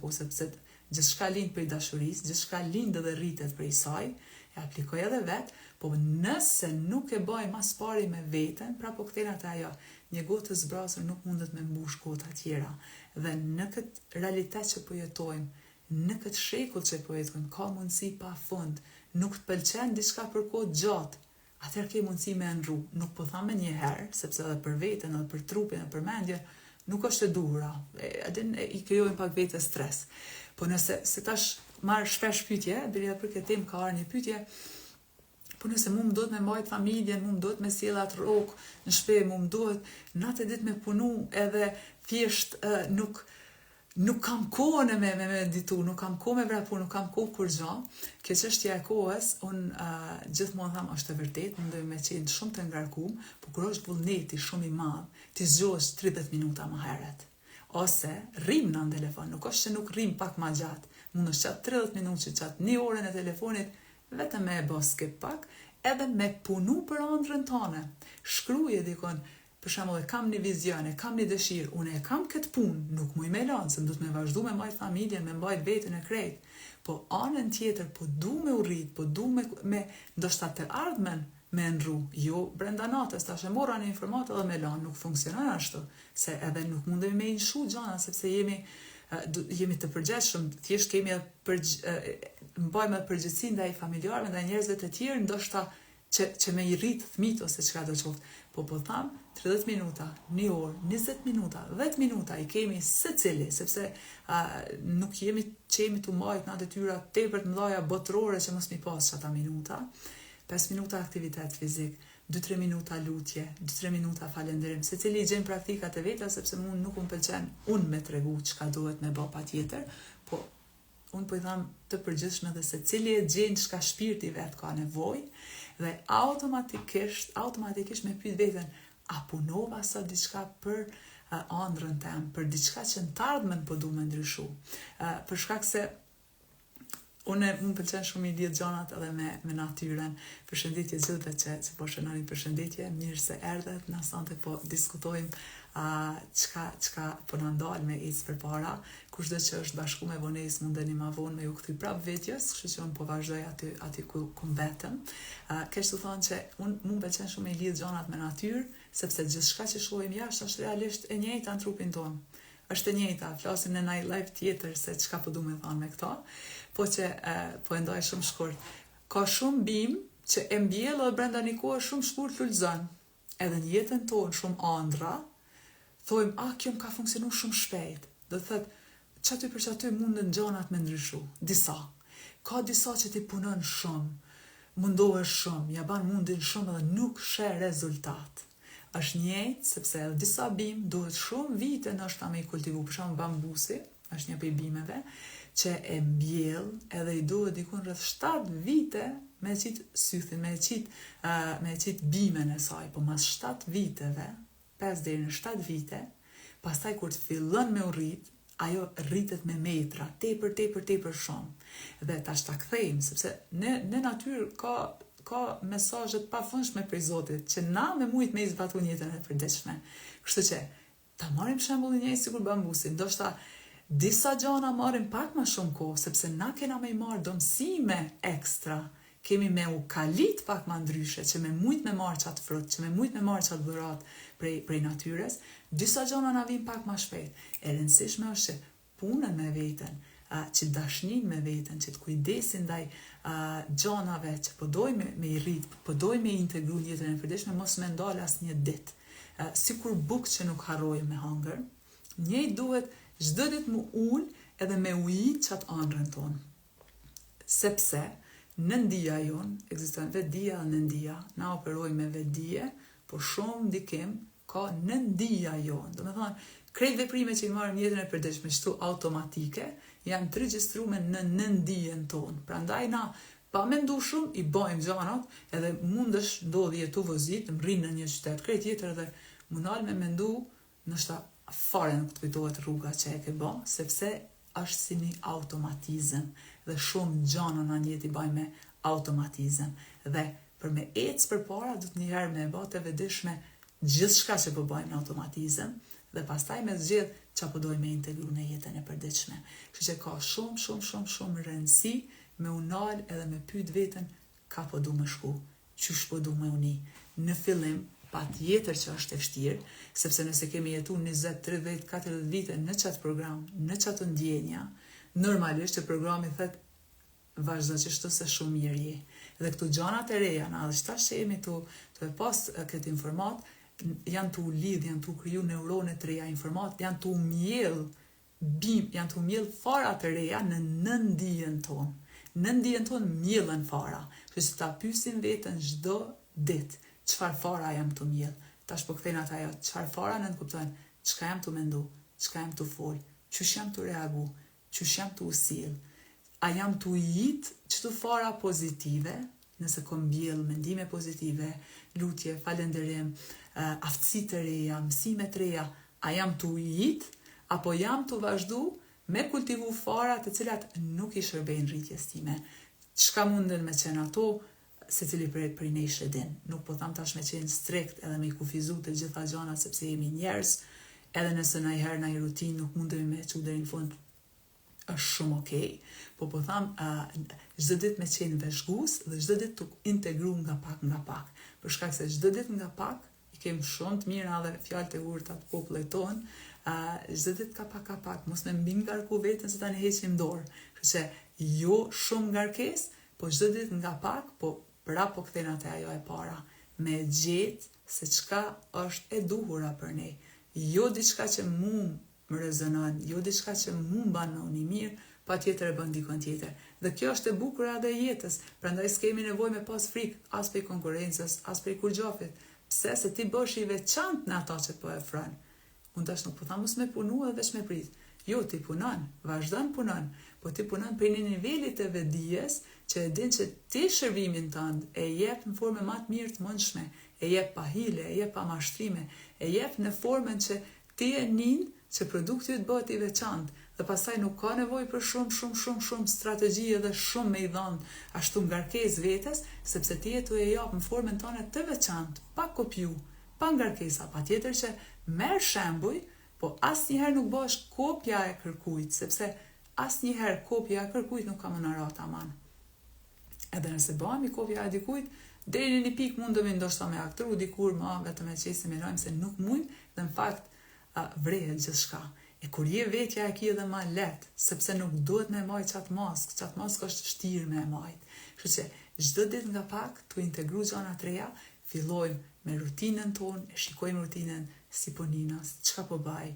po, sepse gjithçka lind për i dashuris, gjithçka lind edhe rritet për i saj, e aplikoj edhe vetë, po nëse nuk e bëj mas pari me veten, pra po këtena të ajo, një gotë të zbrasër nuk mundet me mbush gota tjera. Dhe në këtë realitet që po jetojmë, në këtë shekull që po jetojmë, ka mundësi pa fund, nuk të pëlqen diçka për kohë gjatë, atëherë ke mundësi me ndru. Nuk po thamë një herë, sepse edhe për veten, edhe për trupin, edhe për mendjen, nuk është e duhura. I krijojmë pak vetë stres. Po nëse se tash marr shpesh pyetje, deri edhe për këtë temë ka ardhur një pyetje, po nëse mu më duhet me mbajt familjen, mu më duhet me sjell atë rrok në shtëpi, mu më duhet natë ditë me punu, edhe thjesht nuk kam kohën me meditu, nuk kam kohë me vrapu, nuk kam kohë kur gjë. Kjo çështja e kohës, unë gjithmonë tham është e vërtetë, mundoj me qenë shumë të ngarkuar, por kur është vullneti shumë i madh, ti zgjohesh 30 minuta më herët. Ose rrim në telefon, nuk është që nuk rrim pak më gjatë. Mund është qatë 30 minutë, qatë 1 orë në telefonit, vetëm me e bë skip pak, edhe me punu për ëndrrën tënde. Shkruaje dikon, për shembull, kam një vizion, kam një dëshirë, unë e kam këtë punë, nuk muj me lanë, se duhet me vazhdu me mbajt familjen, me mbajt veten e krejt. Po anën tjetër, po du me urrit, po du me ndoshta të ardhmen me ndru, jo brenda natës, tash e mora një informat edhe me lanë, nuk funksionon ashtu, se edhe nuk mundemi me inshu gjana, sepse jemi të përgjithshëm, thjesht kemi mbajmë përgjegjësinë ndaj familjarëve, ndaj njerëzve të tjerë, ndoshta që me i rrit fëmijët ose çka do qoftë. Po tham 30 minuta, 1 orë, 20 minuta, 10 minuta i kemi secili, sepse nuk jemi të mbajt në detyra tepër të mëdha botërore që mos mi pas çata minuta. 5 minuta aktivitet fizik, 2-3 minuta lutje, 2-3 minuta falënderim, secili i gjen praktikat e veta, sepse mua nuk më pëlqen unë me tregu çka duhet me bë patjetër, po unë po i tham të përgjithshme dhe secili e gjen çka shpirti vet ka nevojë, dhe automatikisht me pyet veten, a punova sa diçka për ëndrrën tem, për diçka që në të ardhmen po du me ndryshu. Për shkak se unë më pëlqen shumë i lidh gjanat edhe me natyren. Përshëndetje gjithëve që po shënoni, përshëndetje, mirë se erdhet, na sonte po diskutojmë çka po na ndal me ecë përpara. Kushdo që është bashku me vonesë mundeni ma vonë me ju kthy prap vetjes, kështu që unë po vazhdoj aty ku mbetëm. Kështu thonë që unë më pëlqen shumë i lidh gjanat me natyrë, sepse gjithçka që shohim jashtë është realisht e njëjta në trupin tonë. Është e njëjta, flasim në një live tjetër se çka po du me thonë me këto, po që po e ndaj shumë shkurt. Ka shumë bimë që e mbjellë dhe brenda një kohë shumë shkurt lullëzën. Edhe në jetën tonë shumë andra, thojmë, kjo më ka funksionu shumë shpejt. Do të thëtë, qaty për qaty mundën gjanat me ndryshu, disa. Ka disa që ti punon shumë, mundohesh shumë, ja ban mundin shumë dhe nuk she rezultat. Është njëjtë, sepse edhe disa bimë duhet shumë vite nështë me i kultivu, për shumë bambusi, është një prej bimeve, që e mbjell edhe i duhet dikun rreth 7 vite me qitë sythin, me qitë bimen e saj, po mas 7 viteve, 5 deri në 7 vite, pastaj kur të fillon me u rrit, ajo rritet me metra, tepër shumë. Dhe tash ta kthejmë, sepse në natyrë ka mesazhet pafundshme prej Zotit, që na me mujt me i zbatu jetën e përditshme. Kështu që, ta marrim shembullin njëjtë sikur bambusin, ndoshta disa gjana marrim pak më shumë kohë, sepse na kena me i marrë domësime ekstra, kemi me u kalit pak më ndryshe, që me mujt me marrë qatë frut, që me mujt me marrë qatë dhurat prej natyres, disa gjana na vijnë pak më shpejt. E rëndësishme është që punën me veten, që dashnin me veten, që të kujdesin ndaj gjanave që pëdoj me i rrit, pëdoj me i integru një jetën e përdeshme, mos me ndalë as një dit. Sikur buk që nuk harrojë me hangër, njëjtë duhet çdo ditë më ullë edhe me ujit qatë ëndrrën tonë. sepse nëndia jonë, ekziston vetdia dhe nëndia, na operojmë me vetdije, por shumë ndikim ka nëndia jonë. Do me thonë, krejt veprime që i marrim jetën e përditshme kështu automatike, janë të regjistruar në nëndijen tonë. Prandaj na pa mendu shumë i bëjmë gjanat, edhe mundesh ndodhi jetu vozit, më rrinë në një qytet krejt tjetër dhe mundal me mendu, nështë fare nuk të kujtohet rruga që e ke bë, sepse është si një automatizëm dhe shumë gjana në jetë i bëjmë me automatizëm. Dhe për me ecë përpara do të njëherë me bë të vetëdijshme gjithçka që po bëjmë në automatizëm dhe pastaj me zgjedh çapo dojmë me integru në jetën e përditshme. Kështu që ka shumë rëndësi me unal edhe me pyet veten ka po du me shku, qysh po du me uni. Në fillim patjetër që është e vështirë, sepse nëse kemi jetu 20, 30, 40 vite në qatë program, në qatë ndjenja, normalisht që programi thët vazhdo që shtu se shumë mirë je. Dhe këtu gjanat e reja, na dhe qëta që jemi të e pas këtë informat, janë të lidh, janë të kriju neuronet të reja informat, janë të mjell fara të reja në nëndijen tonë. Nëndijen tonë mjellën fara, që ta pysim vetën çdo ditë, çfarë fara jam të mjell. Tash po kthejnë ata ajo, çfarë fara në të kuptojnë, çka jam të mendu, çka jam të fol, çysh jam të reagu, çysh jam të usil. A jam të jit çdo fara pozitive, nëse kom mbjell mendime pozitive, lutje, falënderim, aftësi të reja, mësime të reja, a jam të jit, apo jam të vazhdu me kultivu fara të cilat nuk i shërbejnë rritjes time. Çka munden me qenë ato, se cili prej ne shedin. Nuk po tham tash me qenë strikt edhe me i kufizu të gjitha gjanat sepse jemi njerëz, edhe nëse ndonjëherë në një rutinë nuk mundemi me çu deri në fund, është shumë okej. Po tham çdo ditë me qenë veshgus dhe çdo ditë të integru nga pak. Për shkak se çdo ditë nga pak i kemi shumë të mira dhe fjalë të urta të popullit ton, çdo ditë ka pak, mos me mbi ngarku veten se tani heqim dorë. Kështu që jo shumë ngarkesë, po çdo ditë nga pak, po prapë kthejnë atë ajo e para, me gjetë se çka është e duhura për ne. Jo diçka që mu më rezonon, jo diçka që mu mban në unë i mirë, pa tjetër e bën dikon tjetër. Dhe kjo është e bukura dhe jetës, prandaj s'kemi nevojë me pas frikë, as për konkurrencës, as për kurgjofit. Pse se ti bësh i veçantë në ata që po e fran. Unë tash nuk po tham mos me punu edhe veç me prit. Jo, ti punon, vazhdon punon, po ti punon për një nivelit të vetdijes që e din që ti shërbimin tënd e jep në formë më të mirë të mundshme, e jep pa hile, e jep pa mashtrime, e jep në formën që ti e nin që produkti të bëhet i veçantë dhe pastaj nuk ka nevojë për shumë strategji edhe shumë me i dhënë ashtu ngarkesë vetes, sepse ti e tu e jap në formën tënde të veçantë, pa kopju, pa ngarkesa, patjetër që merr shembuj, po asnjëherë nuk bëhesh kopja e kërkujt, sepse asnjëherë kopja e kërkujt nuk ka më në ratë aman. Edhe nëse bëhemi kopja e dikujt, deri në një pikë mundemi ndoshta me aktru dikur më vetëm e qesim e rojmë se nuk mujmë dhe në fakt vrehet gjithçka. E kur je vetja e ki edhe ma let, sepse nuk duhet me majt qatë mask është vështirë me majt. Kështu që çdo ditë nga pak të integru gjana të reja, fillojmë me rutinën tonë, e shikojmë rutinën si po ninas, çka po baj,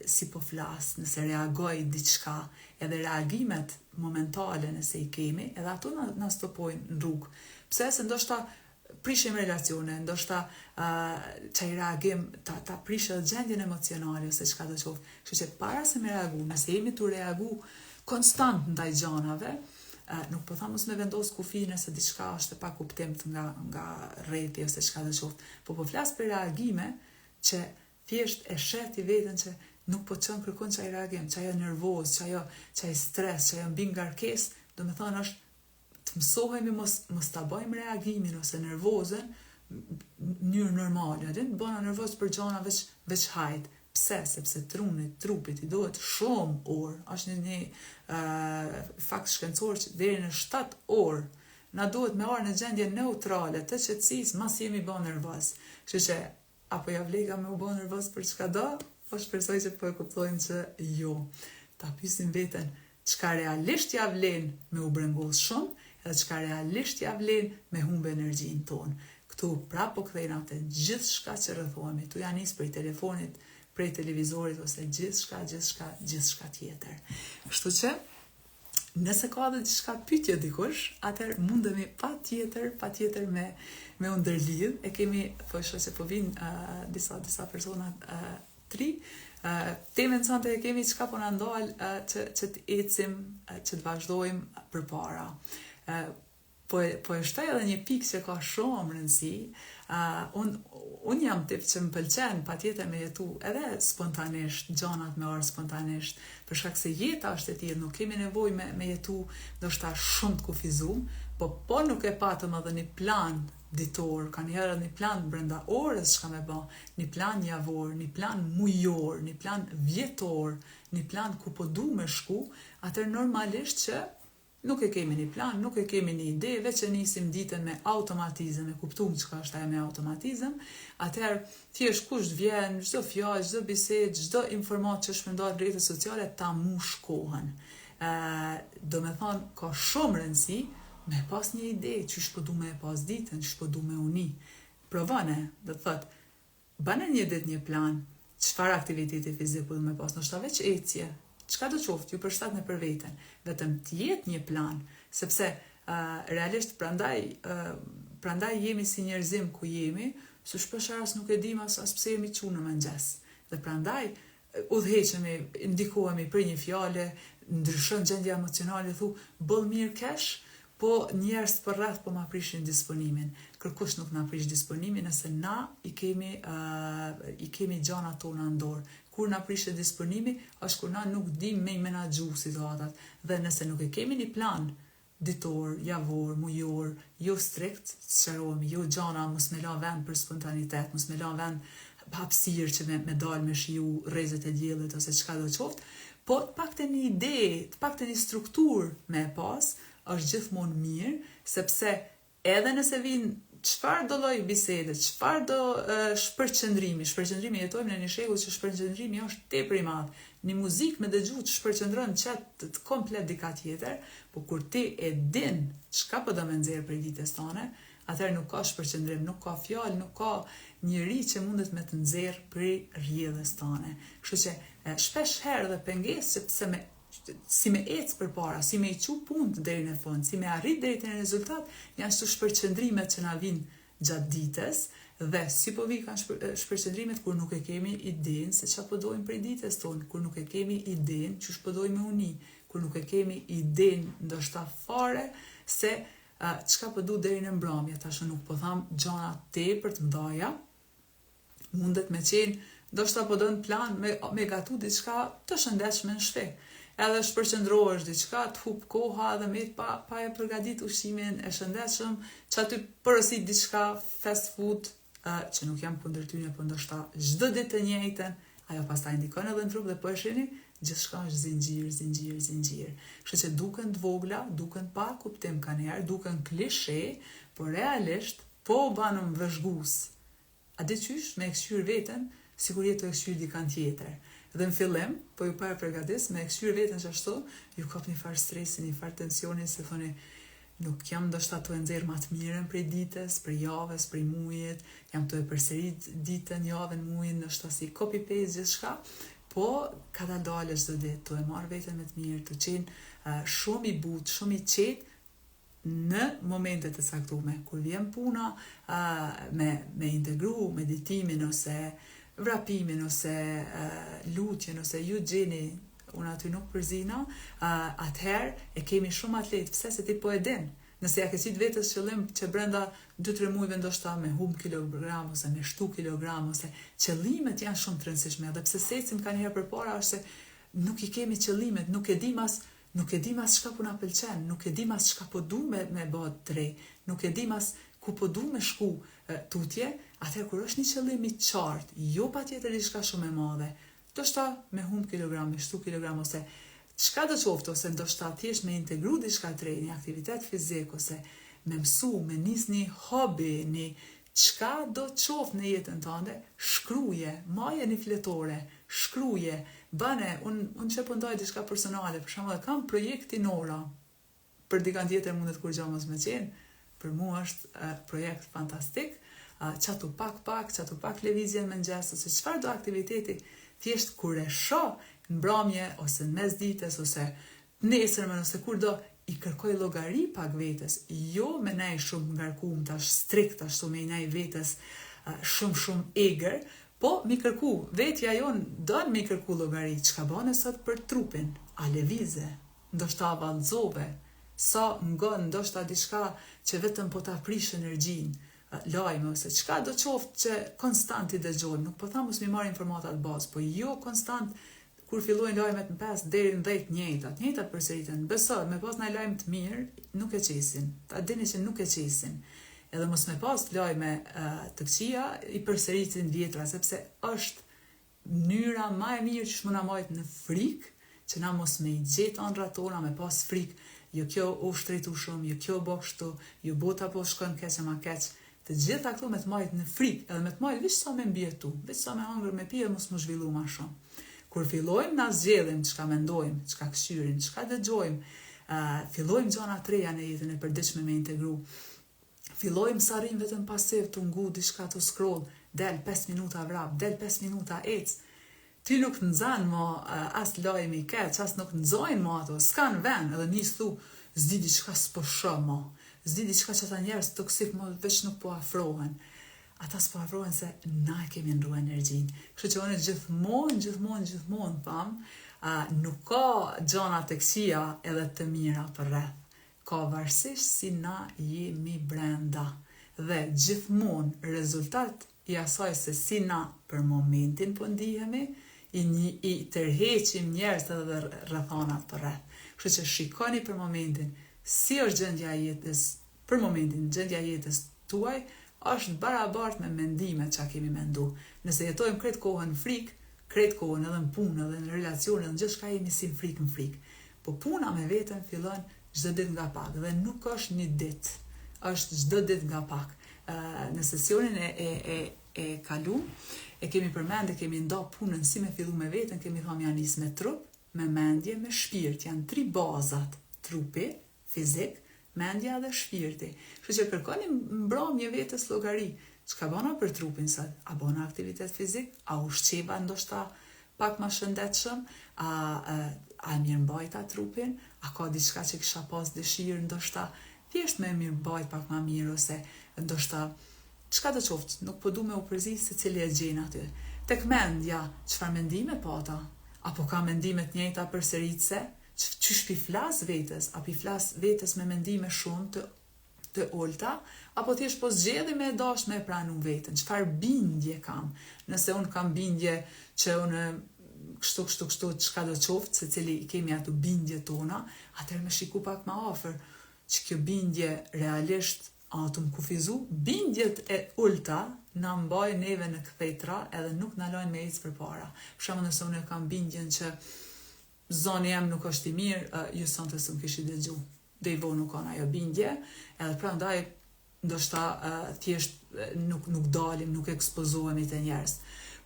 si po flas, nëse reagoj diçka, edhe reagimet momentale nëse i kemi, edhe ato na stopojnë në rrugë. Pse se ndoshta prishim relacione, ndoshta çaj reagim ta prishë gjendjen emocionale ose çka do qoftë. Kështu që para se me reagu, nëse jemi tu reagu konstant ndaj gjanave, nuk po tham mos me vendos kufi nëse diçka është e pa kuptim nga rreti ose çka do qoftë. Po flas për reagime që thjesht e sheti veten që nuk po çon kërkon çaj reagim, çaj nervoz, çaj stres, çaj mbi ngarkesë, do të thonë është të mësohemi mos ta bëjmë reagimin ose nervozën në mënyrë normale, të bëna nervoz për gjana veç hajt. Pse? Sepse trupit i duhet shumë orë, është një fakt shkencor që deri në 7 orë na duhet me orë në gjendje neutrale të qetësisë mas jemi bë nervoz. Kështu që apo ja vlega me u bë nervoz për çka do, po shpresoj që po e kuptojnë që jo. Ta pyesim veten çka realisht ja vlen me u brengos shumë, edhe çka realisht ja vlen me humbe energjinë tonë. Këtu prapë po kthejnë atë gjithçka që rrethohemi. Tu janë nis prej telefonit, prej televizorit ose gjithçka tjetër. Kështu që Nëse ka dhe diçka pyetje dikush, atëherë mundemi patjetër me u ndërlidh. E kemi, po shoh se po vinë disa persona tri. Temën sonte e kemi çka po na ndal që të ecim, që të vazhdojmë përpara. Po e shtoj edhe një pikë që ka shumë rëndësi. Unë jam tip që më pëlqen patjetër me jetu edhe spontanisht, gjanat me orë spontanisht, për shkak se jeta është e tillë, nuk kemi nevojë me jetu ndoshta shumë të kufizum, po nuk e patëm edhe një plan ditor, kanë herë një plan brenda orës çka me bë, një plan javor, një plan mujor, një plan vjetor, një plan ku po du me shku, atëherë normalisht që nuk e kemi një plan, nuk e kemi një ide, veç e nisim ditën me automatizëm, e kuptum çka është ajo me automatizëm, atëherë thjesht kush vjen, çdo fjalë, çdo bisedë, çdo informatë që shpërndohet në rrjetet sociale ta mush kohën. Do me thonë, ka shumë rëndësi me pas një ide, çish po du me pas ditën, çish po du me uni. Provone, do të thotë, bane një ditë një plan, çfarë aktiviteti fizik po du me pas, ndoshta veç ecje, çka do qoftë, ju përshtat në për veten, vetëm t'jetë një plan, sepse realisht prandaj jemi si njerëzim ku jemi, se shpesh as nuk e dim as pse jemi çu në mëngjes. Dhe prandaj udhëheqemi, ndikohemi për një fjale, ndryshon gjendja emocionale, thu bëll mirë kesh, po njerëz për rreth po ma prishin disponimin. Kërkush nuk na prish disponimin nëse na i kemi gjanat tona në dorë. Kur na prishet disponimi, është kur na nuk dim me i menaxhu situatat. Dhe nëse nuk e kemi një plan ditor, javor, mujor, jo strikt, sqarohemi, jo gjana, mos me la vend për spontanitet, mos me la vend hapësirë që me dalë me shiju rrezet e diellit ose çka do qoftë, po të paktën një ide, të paktën një strukturë me pas, është gjithmonë mirë, sepse edhe nëse vinë çfarë do lloj bisede, çfarë do shpërqendrimi jetojmë në një shekull që shpërqendrimi është tepër i madh. Një muzikë me dëgju që shpërqendron çat komplet dika tjetër, po kur ti e din çka po do me nxjerr prej ditës tone, atëherë nuk ka shpërqendrim, nuk ka fjalë, nuk ka njeri që mundet me të nxjerr prej rrjedhës tone. Kështu që shpesh herë dhe pengesë sepse si me ecë përpara, si me i qu punë deri në fund, si me arrit deri te në rezultat, janë shtu shpërqendrimet që na vinë gjatë ditës, dhe si po vi kanë shpërqendrimet kur nuk e kemi idenë se çfarë po dojmë prej ditës tonë, kur nuk e kemi idenë çu po dojmë uni, kur nuk e kemi idenë ndoshta fare se çka po du deri në mbrëmje, tash nuk po tham gjana tepër të mëdha, mundet me qenë ndoshta po don plan me gatu diçka të shëndetshme në shtëpi. Edhe shpërqendrohesh diçka, të hub koha dhe me pa e përgatit ushqimin e shëndetshëm, që aty porosit diçka fast food, që nuk jam kundër tyre, po ndoshta çdo ditë të njëjtën, ajo pastaj ndikon edhe në trup dhe po e shihni, gjithçka është zinxhir. Kështu që duken të vogla, duken pa kuptim kanjëherë, duken klishe, por realisht po banëm vëzhgues. A di qysh me e këshyr veten, sikur jetë të e këshyr dikant tjetër. Dhe në fillim, po ju parë përgatis, me e këshyr veten që ashtu, ju kap një farë stresi, një farë tensioni, se thoni, nuk jam ndoshta të e nxjerr më të mirën prej ditës, prej javës, prej mujit, jam të e përsërit ditën, javën, mujin, ndoshta si copy-paste gjithçka, po ka ta dalë çdo ditë, të e marr veten me të mirë, të qenë shumë i butë, shumë i qetë në momentet e caktuara, kur vjen puna, me integru meditimin ose vrapimin ose lutjen ose ju gjeni, unë aty nuk përzina, atëherë e kemi shumë atlet, pse se ti po e din. Nëse ja ke qitë vetës qëllim që brenda 2-3 mujve ndoshta me hum kilogram ose me shtu kilogram, ose qëllimet janë shumë të rëndësishme, edhe pse secim kanë herë përpara është se nuk i kemi qëllimet, nuk e dim as çka po na pëlqen, nuk e dim as çka po du me bëhet drejt, nuk e dim as ku po du me shku tutje, atëherë kur është një qëllim i qartë, jo patjetër diçka shumë e madhe, ndoshta me hum kilogram, me shtu kilogram, ose çka do qoftë, ose ndoshta thjesht me integru diçka të re, një aktivitet fizik, ose me mësu, me nis një hobi, një çka do qoftë në jetën tënde, shkruaje, maje një fletore, shkruaje, bane, unë që po ndaj diçka personale, për shembull, kam projektinora, për dikant tjetër mundet kur gjë mos me qenë, për mua është projekt fantastik, qatu pak lëvizje në mëngjes, ose çfarë do aktiviteti, thjesht kur e shoh në mbrëmje ose në mesdites ose nesër nëse kur do i kërkoj llogari pak vetes, jo me nej shumë ngarkum tash strikt ashtu me nej vetes shumë eger, po mi kërku vetja jon don mi kërku llogari, çka bën sot për trupin, a lëvize, ndoshta vallëzove, sa ngon ndoshta diçka që vetëm po ta prish energjinë, lajme ose çka do qoftë që konstant i dëgjojmë, nuk po them mos mi marr informatat bazë, po jo konstant kur fillojnë lajmet në 5 deri në 10 njëjtat përsëriten. Besoj, me pas një lajm të mirë, nuk e qesin. Ta dini që nuk e qesin. Edhe mos me pas lajme të këqija, i përsëritin vjetra, sepse është mënyra më e mirë që shmuna majtë në frikë, që na mos me i gjetë ëndrat tona, me pas frikë, jo kjo u shtrejtu shumë, jo kjo bo kështu, jo bota po shkon keq e ma keq. Të gjitha këtu me të majtë në frikë, edhe me të majtë vishë sa me mbjetu, vishë sa me hangër me pije, mos më zhvillu ma shumë. Kur fillojmë na zgjedhim çka mendojmë, çka këshyrim, çka dëgjojmë, fillojmë gjëra të reja në jetën e përditshme me integru. Fillojmë sa rrim vetëm pasiv të ngu diçka të scroll, del 5 minuta vrap, del 5 minuta ec. Ty nuk të nxan mo as lajmi keq, as nuk nxojnë mo ato, s'kan vend, edhe nis thu, zdi diçka s'po shoh mo, zdi diçka që ata njerëz toksik mo veç nuk po afrohen. Ata s'po afrohen se na e kemi ndru energjinë. Kështu që unë gjithmonë tham, nuk ka gjona të këqija edhe të mira për rreth. Ka varësisht si na jemi brenda. Dhe gjithmonë rezultat i asaj se si na për momentin po ndihemi, i tërheqim njerëz edhe rrethanat për rreth. Kështu që shikoni për momentin, si është gjendja e jetës, për momentin gjendja e jetës tuaj, është barabart me mendimet që kemi mendu. Nëse jetojmë kretë kohën në frikë, kretë kohën edhe në punë, edhe në relacione, edhe në gjithë shka jemi si frikë në frikë. Po puna me vetën fillon çdo ditë nga pak, dhe nuk është një ditë, është çdo ditë nga pak. Në sesionin e kalu, e kemi përmend, kemi nda punën si me fillu me vetën, kemi thonë janë nis me trup, me mendje, me shpirt, janë 3 bazat, trupi, fizik, mendja dhe shpirti. Kështu që kërkoni mbrëmje vetës llogari. Çka bëna për trupin sot? A bëna aktivitet fizik? A ushqeva ndoshta pak më shëndetshëm? A mirëmbajta trupin? A ka diçka që kisha pas dëshirë ndoshta thjesht me mirëmbajt pak më mirë, ose ndoshta çka do qoftë, nuk po du me u përzi se cili e gjen aty. Tek mendja, çfarë mendime pata? Apo ka mendime të njëjta përsëritse? Qysh pi flas vetes, a pi flas vetes me mendime shumë të ulta, apo thjesht po zgjedhi me dash me pranu veten, çfarë bindje kam? Nëse unë kam bindje që unë kështu, çka do qoftë, se cili kemi ato bindje tona, atëherë me shiku pak më afër, që kjo bindje realisht të më kufizu, bindjet e ulta na mbaj neve në kthetra edhe nuk na lajnë me ecë përpara. Për shembull, nëse unë kam bindjen që zoni jam nuk është i mirë, ju sonte së më kishi dëgju. Dhe i vo nuk kanë ajo bindje, edhe prandaj ndoshta thjesht nuk dalim, nuk ekspozohemi te njerëz.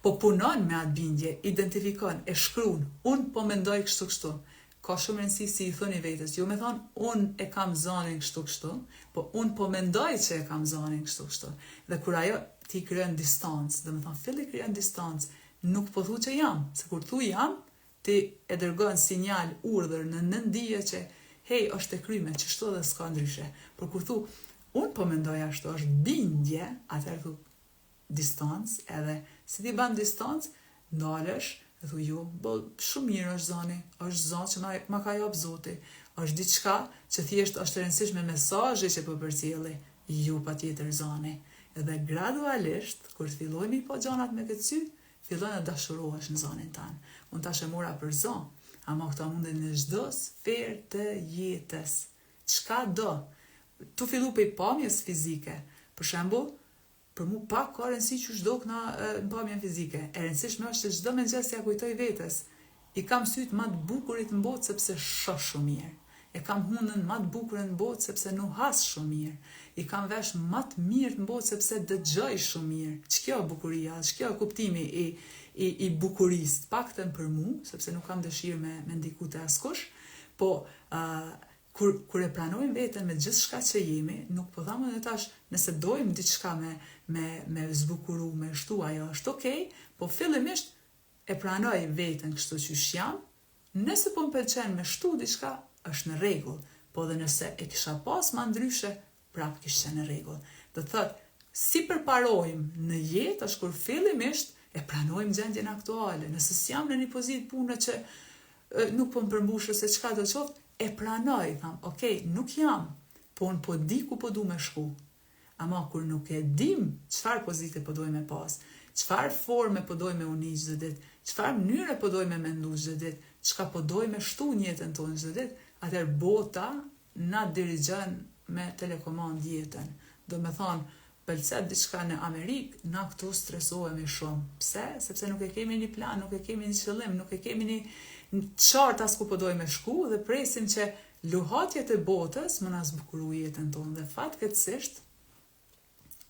Po punon me atë bindje, identifikon, e shkruan, unë po mendoj kështu. Ka shumë rëndësi si i thoni vetes, jo me thonë, unë e kam zonin kështu, po unë po mendoj që e kam zonin kështu. Dhe kur ajo ti krijon distancë, dhe me thonë, filli krijon distancë, nuk po thu që jam, se kur thu jam, ti e dërgon sinjal urdhër në nëndije që hej, është e kryme, që shto dhe s'ka ndryshe. Por kur thu, unë po mendoj ashtu, është bindje, atëherë thu distancë, edhe si ti ban distancë, ndalesh, dhe thu jo, shumë mirë është zoni, është zonë që ma ka jap Zoti, është diçka që thjesht është rëndësishme mesazhi që po përcjelli, jo patjetër zoni. Edhe gradualisht, kur fillojmë po gjanat me këtë sy, fillojnë të dashurohesh në zonin tanë. Unë tash e mora për zonë, ama këta mundin në çdo sferë të jetës. Çka do? Tu fillu për pamjes fizike. Për shembull, për mu pak ka rëndësi që shdok në pamjen fizike. E rëndësishme është që çdo mëngjes ja kujtoj vetes. I kam syt më të bukurit në botë sepse shoh shumë mirë. E kam hundën më të bukur në botë sepse nuhas shumë mirë. I kam vesh më të mirë në botë sepse dëgjoj shumë mirë. Ç'kjo bukuria, ç'kjo kuptimi i bukurisë, paktën për mu, sepse nuk kam dëshirë me ndiku te askush, po kur e pranojmë veten me gjithçka që jemi, nuk po thamë edhe tash, nëse dojmë diçka me zbukuru, me shtu, ajo është okay, po fillimisht e pranoj veten kështu që jam, Nëse po më pëlqen me shtu diçka, është në rregull, po dhe nëse e kisha pas ma ndryshe, prap kishte qenë në rregull. Do të thotë, si përparojmë në jetë është kur fillimisht e pranojmë gjendjen aktuale. Nëse s'jam në një pozitë pune që nuk po më përmbush se çka do të qoftë, e pranoj, tham, okay, nuk jam, po unë po di ku po du me shku. Ama kur nuk e dim çfarë pozite po doj me pas, çfarë forme po doj me uni çdo ditë, çfarë mënyre po doj me mendu çdo ditë, çka po doj me shtu në jetën tonë çdo ditë, atëherë bota na dirigjon me telekomand jetën. Do me thonë, pëlqet diçka në Amerikë, na këtu stresohemi shumë. Pse? Sepse nuk e kemi një plan, nuk e kemi një qëllim, nuk e kemi një qartë as ku po doj me shku dhe presim që luhatjet e botës më na zbukuru jetën tonë. Dhe fatkeqësisht,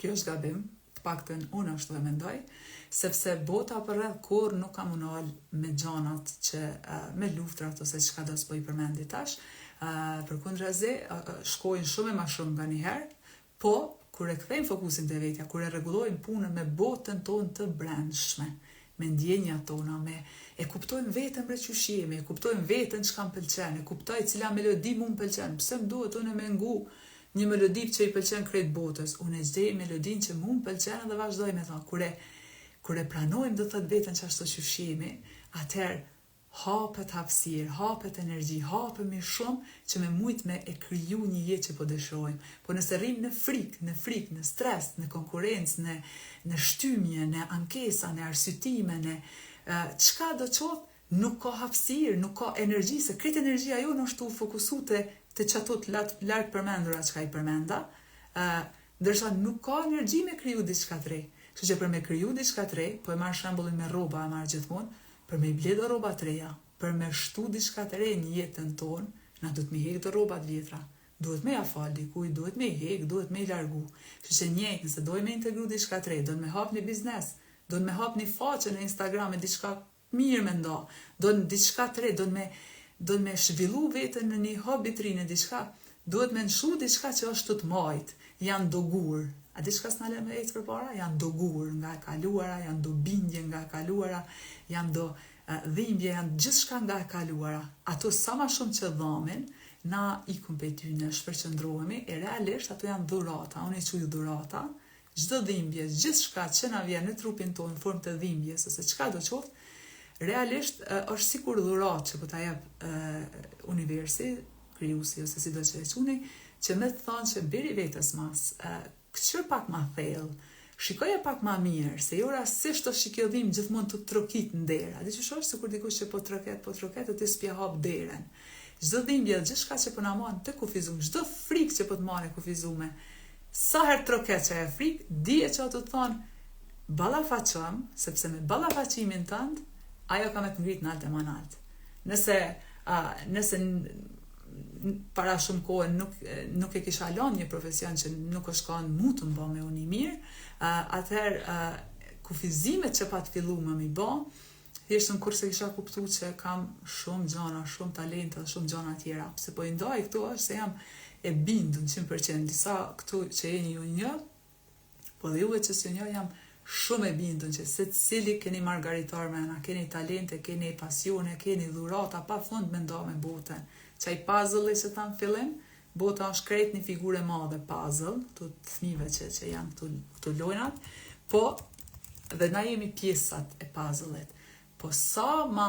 kjo është gabim, të paktën unë ashtu e mendoj, sepse bota përreth kur nuk ka munal me gjanat që me luftrat ose çka do s'po i përmendi tash, përkundrazi shkojnë shumë e ma shumë nga njëherë, po kur e kthejmë fokusin te vetja, kur e rregullojmë punën me botën tonë të brendshme, me ndjenjat tona, e kuptojmë veten për çushimi, e kuptojmë veten çka më pëlqen, e kuptoj cila melodi mu më pëlqen, pse më duhet unë me ngu një melodi që i pëlqen krejt botës, unë e gjej melodin që mu më pëlqen dhe vazhdoj me thonë, kur e pranojmë do thot veten çashtu çushimi, atëherë hapet hapësirë, hapet energji, hapemi shumë që me mujt me e kriju një jetë që po dëshirojmë. Po nëse rrim në frikë, në stres, në konkurrencë, në shtymje, në ankesa, në arsyetime, në çka do qoftë, nuk ka hapësirë, nuk ka energji, se këtë energjia jonë është u fokusu të qatot larg përmendura çka i përmenda, ndërsa nuk ka energji me kriju diçka të re. Kështu që për me kriju diçka të re, po e marr shembullin me rroba, e marr gjithmonë, për me i bledo rroba të reja, për me shtu diçka të re në jetën tonë, na duhet me hek të rrobat vjetra, duhet me ja fal dikujt, duhet me hek, duhet me i largu. Kështu që njëjtë, nëse dojmë me integru diçka të re, do të me hap një biznes, do të me hap një faqe në Instagram me diçka mirë me nda, do të diçka të re, do të me zhvillu veten në një hobi të ri në diçka, duhet me nshu diçka që është të majt, janë dogur. A diçka s'na le me ecë përpara? Janë dogur nga e kaluara, janë do bindje nga e kaluara, janë do dhimbje, janë gjithçka nga e kaluara. Ato sa ma shumë që dhamin, na i kompetyne, shpërqendrohemi, e realisht ato janë dhurata, unë i quaj dhurata, çdo dhimbje, gjithçka që na vjen në trupin tonë në formë të dhimbjes, ose çka do qoftë, realisht është sikur dhuratë që po ta jep universi, krijuesi ose si do të thoni, që me të thonë që biri vetës mas, këqër pak ma thellë, shikoja pak ma mirë, se jo rasisht është shikjodhim gjithmonë të trokit në dera. Dhe që shosh se kur dikush që po troket, të të spja hap deren. Çdo dhimbje, gjithçka që po na marr të kufizuar, çdo frikë që po të marrë kufizuar, sa herë troket që e frikë, dije që ato të thonë ballafaqëm, sepse me ballafaqimin tënd, ajo ka me të ngrit nalt e manalt. Nëse para shumë kohë nuk e kisha lënë një profesion që nuk është kanë mu të mba me unë i mirë, atëherë kufizimet që pa të fillu më mi ba, thjesht në kur se kisha kuptu që kam shumë gjana, shumë talente dhe shumë gjana tjera. Se po i ndaj këtu është se jam e bindun 100%, disa këtu që jeni ju një, po dhe juve që së një jam shumë e bindun që se cili keni margaritar me na, keni talente, keni pasione, keni dhurata, pa fund me nda me botën. Qaj puzzle që thamë fillim, bota është krejt një figure madhe puzzle, të fëmijëve që janë këtu lojnat, po dhe na jemi pjesat e puzzle-et. Po sa ma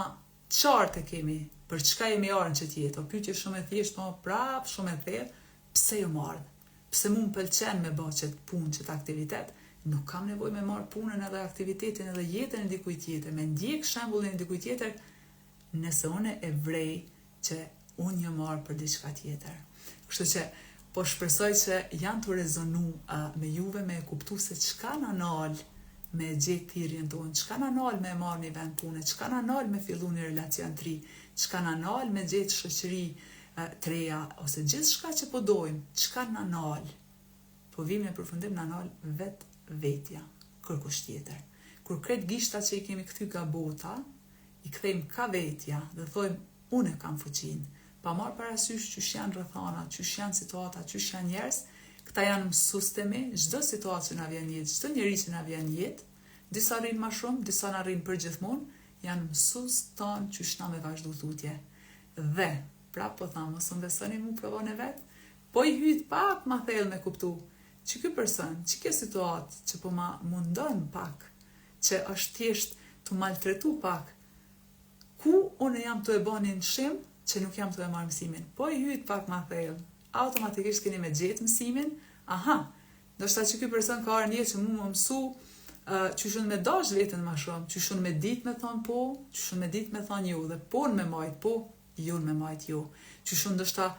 qartë kemi për çka jemi arën që tjetë, o pyetje shumë e thjesht, po prap shumë e thellë, pse jo marrë? Pse mu më pëlqen me bë qëtë punë, qëtë aktivitet? Nuk kam nevojë me marrë punën edhe aktivitetin edhe jetën e dikujt tjetër, me ndjek shembullin e dikujt tjetër, nëse unë e vrej që unë jë marrë për diçka tjetër. Kështu që po shpresoj që janë të rezonu me juve me kuptu se çka na nal me gjetë thirrjen tonë, çka na nal me marrë një vend pune, çka na nal me fillu një relacion të ri, çka na nal me gjetë shoqëri të reja, ose gjithçka që po dojmë, çka na nal. Po vim në përfundim na nal vetja, kërkush tjetër. Kur krejt gishtat që i kemi kthy nga bota, i kthejmë ka vetja dhe thojmë unë kam fuqinë. Pa marrë parasysh qysh janë rrethana, qysh janë situata, qysh janë njerëz, këta janë mësustemi, çdo situatë që na vjen jetë, çdo njerëz që na vjen jetë, disa rrin më shumë, disa na rrin përgjithmonë, janë mësues ton qysh na me vazhdu thutje. Dhe, prap po thamë, mos më besoni mu provon e vetë, po i hyt pak ma thellë me kuptu, që ky person, që kjo situatë, që po ma mundon pak, që është thjesht të maltretu pak, ku unë jam të e bani në shim, që nuk jam të e marrë mësimin. Po i hyt pak ma thellë, automatikisht keni me gjetë mësimin, aha, ndoshta që ky person ka arë një që mu më mësu, që shun me dash vetën ma shumë, që shun me dit me thonë po, që shun me dit me thonë ju, dhe po në me majt po, ju në me majt ju, që shun ndoshta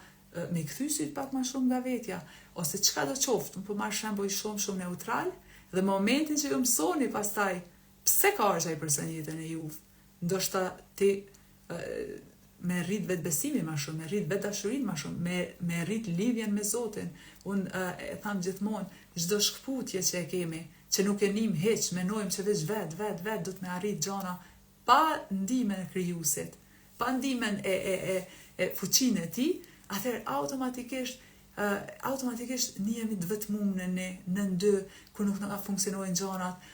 me këthy syt pak ma shumë nga vetja, ose qka do qoftë, më po marrë shemboj shumë neutral, dhe momentin që ju mësoni pastaj, pse ka arë qaj person jetën e juve, ndoshta ti me rrit vetë besimi ma shumë, me rrit vetë dashurin ma shumë, me rrit lidhjen me Zotin. Unë e tham gjithmonë, çdo shkputje që e kemi, që nuk e nim heq, menojmë që veç vetë do të me arrit gjana, pa ndimen e krijuesit, pa ndimen e fuqinë e tij, atëherë automatikisht njemi të vetmuar në dy, kur nuk na funksionojnë gjanat,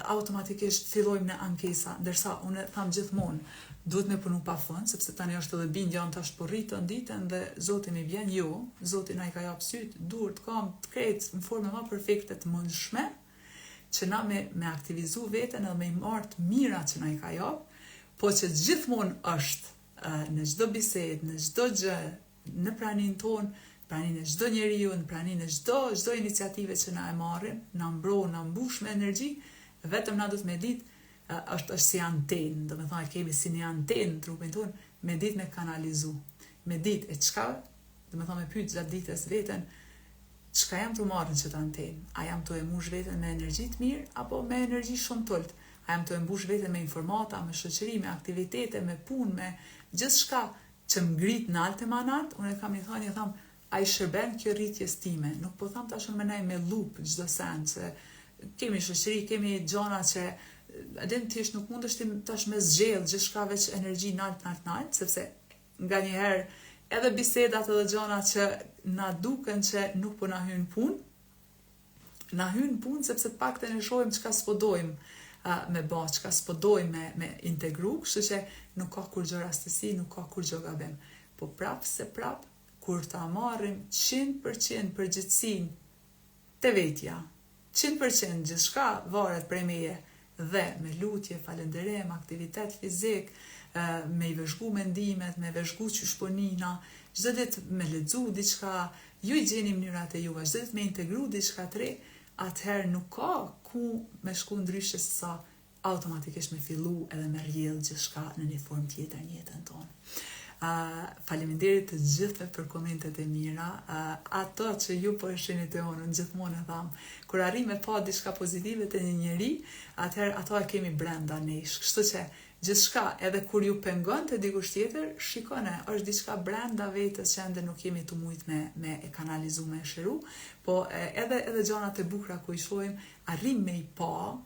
automatikisht fillojmë në ankesa, ndërsa unë tham gjithmonë, duhet me punu pa fund, sepse tani është edhe bindja në tash po rritën ditën dhe Zoti mi vjen jo, Zoti na i ka jap syt, duart, kam të krejt në formë më perfekte të mundshme, që na me aktivizu veten edhe me i marrë të mira që na i ka jap, po që gjithmonë është në çdo bisedë, në çdo gjë, në praninë tonë, praninë e çdo njeriu, në praninë e çdo iniciative që na e marrim, na mbron, na mbush me energji, vetëm na duhet me ditë është si antenë, do me thonë kemi si një antenë në trupin tonë, me ditë me kanalizu, me ditë e qka, do me thonë me pyet gjatë ditës veten, qka jam të marrë në qëtë antenë, a jam të e mbush veten me energji të mirë, apo me energji shumë tëllët, a jam të e mbush veten me informata, me shoqëri, me aktivitete, me punë, me gjithë shka që më ngrit në altë e manat, unë e kam një thamë, a i shërben kjo rritjes time, nuk po thamë tash me nej me lup çdo sen, se kemi shoqëri, kemi gjana që adem thjesht nuk mund është tash me zgjell gjithçka veç energji nalt, sepse nga njëherë edhe bisedat edhe gjana që na duken që nuk po na hyn punë sepse paktën e shohim çka s'podojmë me bë, çka s'podojmë me integru, kështu që nuk ka kur gjë rastësi, nuk ka kur gjë gabim. Po prap, kur ta marrim 100% përgjithsinë te vetja, 100% gjithçka varet prej meje, dhe me lutje, falënderim, aktivitet fizik, me i vëzhgu mendimet, me vëzhgu qyshponina, çdo ditë me lexu diçka, ju i gjeni mënyrat e juve, çdo ditë me integru diçka të re, atëherë nuk ka ku me shku ndryshe se sa automatikisht me fillu edhe me rrjedh gjithçka në një formë tjetër në jetën tonë. Faleminderit të gjithëve për komentet e mira, ato që ju po e shihni te unë gjithmonë e tham, kur arrim me pa diçka pozitive te një njeri, atëherë ato e kemi brenda nesh. Kështu që gjithçka, edhe kur ju pengon te dikush tjetër, shikone, është diçka brenda vetes që ende nuk jemi të mujt me e kanalizu, me e shëru, po edhe gjanat e bukura ku i shohim, arrim me i pa,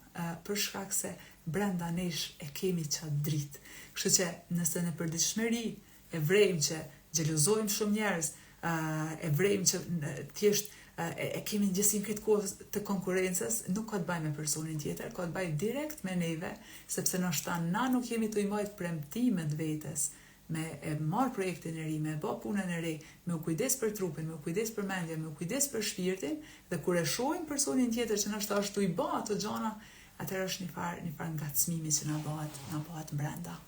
për shkak se brenda nesh e kemi qatë dritë. Kështu që nëse në përditshmëri e vrejmë që gjelozojmë shumë njerëz, e vrejmë që thjesht e kemi gjësim këtë kohë të konkurencës, nuk ka të bëjë me personin tjetër, ka të bëjë direkt me neve, sepse ndoshta na nuk jemi të i marrë premtimet vetes, me e marrë projektin e ri, me bë punën e re, me u kujdes për trupin, me u kujdes për mendjen, me u kujdes për shpirtin, dhe kur e shohim personin tjetër që ndoshta është i bë ato gjëra, atëherë është një farë ngacmimi që na bëhet brenda.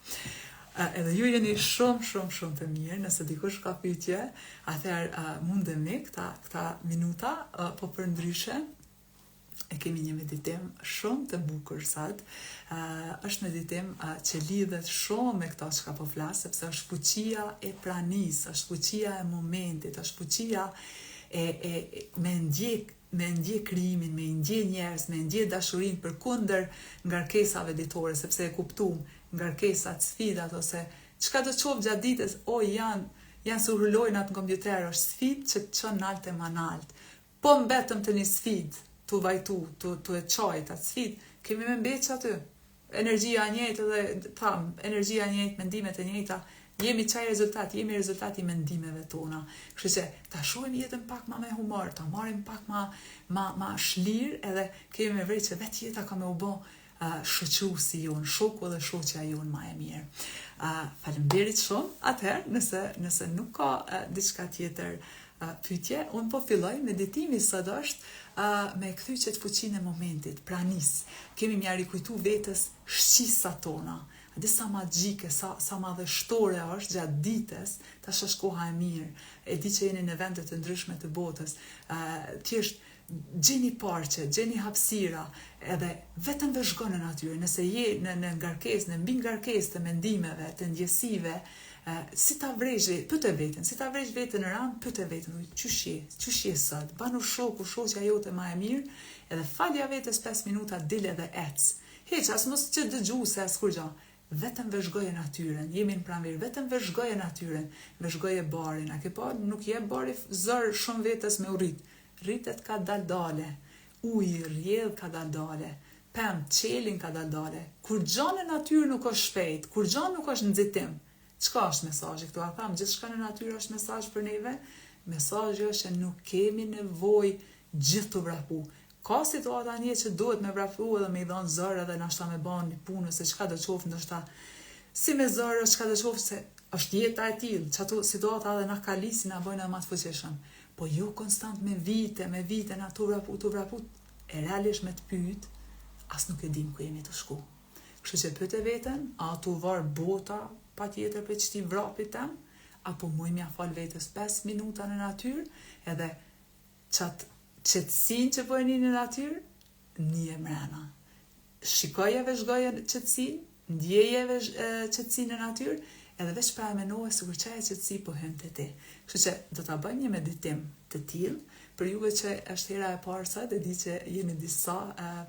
Edhe ju jeni shumë të mirë, nëse dikush ka pyetje, atëherë mundemi këta minuta, po për ndryshe, e kemi një meditim shumë të bukur sot. Është meditim që lidhet shumë me këto që ka po flas, sepse është fuqia e pranisë, është fuqia e momentit, është fuqia me ndjek krijimin, me ndjek njerëz, me ndjek dashurinë përkundër ngarkesave ditore, sepse e kuptuam ngarkesat, sfidat ose çka do të qoftë gjatë ditës, janë si rulojnë atë kompjuter, është sfidë që të çon nalt e manalt. Po mbetëm të një sfidë, tu vajtu, tu e çojt atë sfidë, kemi me mbeç aty. Energjia e njëjtë dhe energjia e njëjtë, mendimet e njëjta, jemi jemi rezultati i mendimeve tona. Kështu që ta shohim jetën pak më me humor, ta marrim pak më shlirë, edhe kemi me vrejtë që vetë jeta ka me u bë shoqëruesi jon, shoku dhe shoqja jon më e mirë. Faleminderit shumë. Atëherë, nëse nuk ka diçka tjetër pyetje, unë po filloj. Meditimi sot është me kthy qet fuqinë e momentit, pranis. Kemi m'ja rikujtu vetës shqisat tona. A di sa magjike, sa madhështore është gjatë ditës, tash është koha e mirë. E di që jeni në vende të ndryshme të botës. Thjesht gjeni parqe, gjeni hapësira, edhe vetëm vëzhgo në natyrë. Nëse je në ngarkesë, në mbi ngarkesë të mendimeve, të ndjesive, si ta vresh, pyet veten, si ta vresh veten në ran, pyet veten, çush je sot? Banu shoku, shoqja jote më e mirë, edhe falja vetes 5 minuta, dil edhe ec. Hiç as mos që dëgju se as kur gjë. Vetëm vëzhgoje natyrën, jemi në pranverë, vetëm vëzhgoje natyrën, vëzhgoje barin. A ke pa, nuk je bari zër shumë vetës me u rrit. Rritet ka dal-dale, ujë, rjedh ka dal-dale, pemë, qelin ka dal-dale. Kur gjanë në natyrë nuk është shpejt, kur gjanë nuk është nxitim. Çka është mesazhi këtu? A tham, gjithçka në natyrë është mesazh për neve? Mesazhi është se nuk kemi nevojë gjithë të vrapu. Ka situata një që duhet me vrapu edhe me i dhanë zërë edhe nashta me banë një punë, se qka do qofë ndoshta si me zërë, qka do qofë se është jeta e tillë, që ato situata edhe na kalisi na bojnë edhe ma të fuqishëm. Po jo konstant me vite na të vrapu, e realisht me të pyet, as nuk e dim ku jemi të shku. Kështu që pyet e veten, a tu varë bota pa tjetër për qëti vrapit tem, apo muj mja fal vetës 5 minuta në natyrë, edhe qatë qetësinë që po e një në natyrë, një mrena. Shikoje vëzhgoje qetësinë, ndjeje qetësinë në natyrë, edhe veç pra e menohe sikur çaja qetësi po hyn te ti. Kështu që do ta bëjmë një meditim të tillë, për juve që është hera e parë sot, e di që jeni disa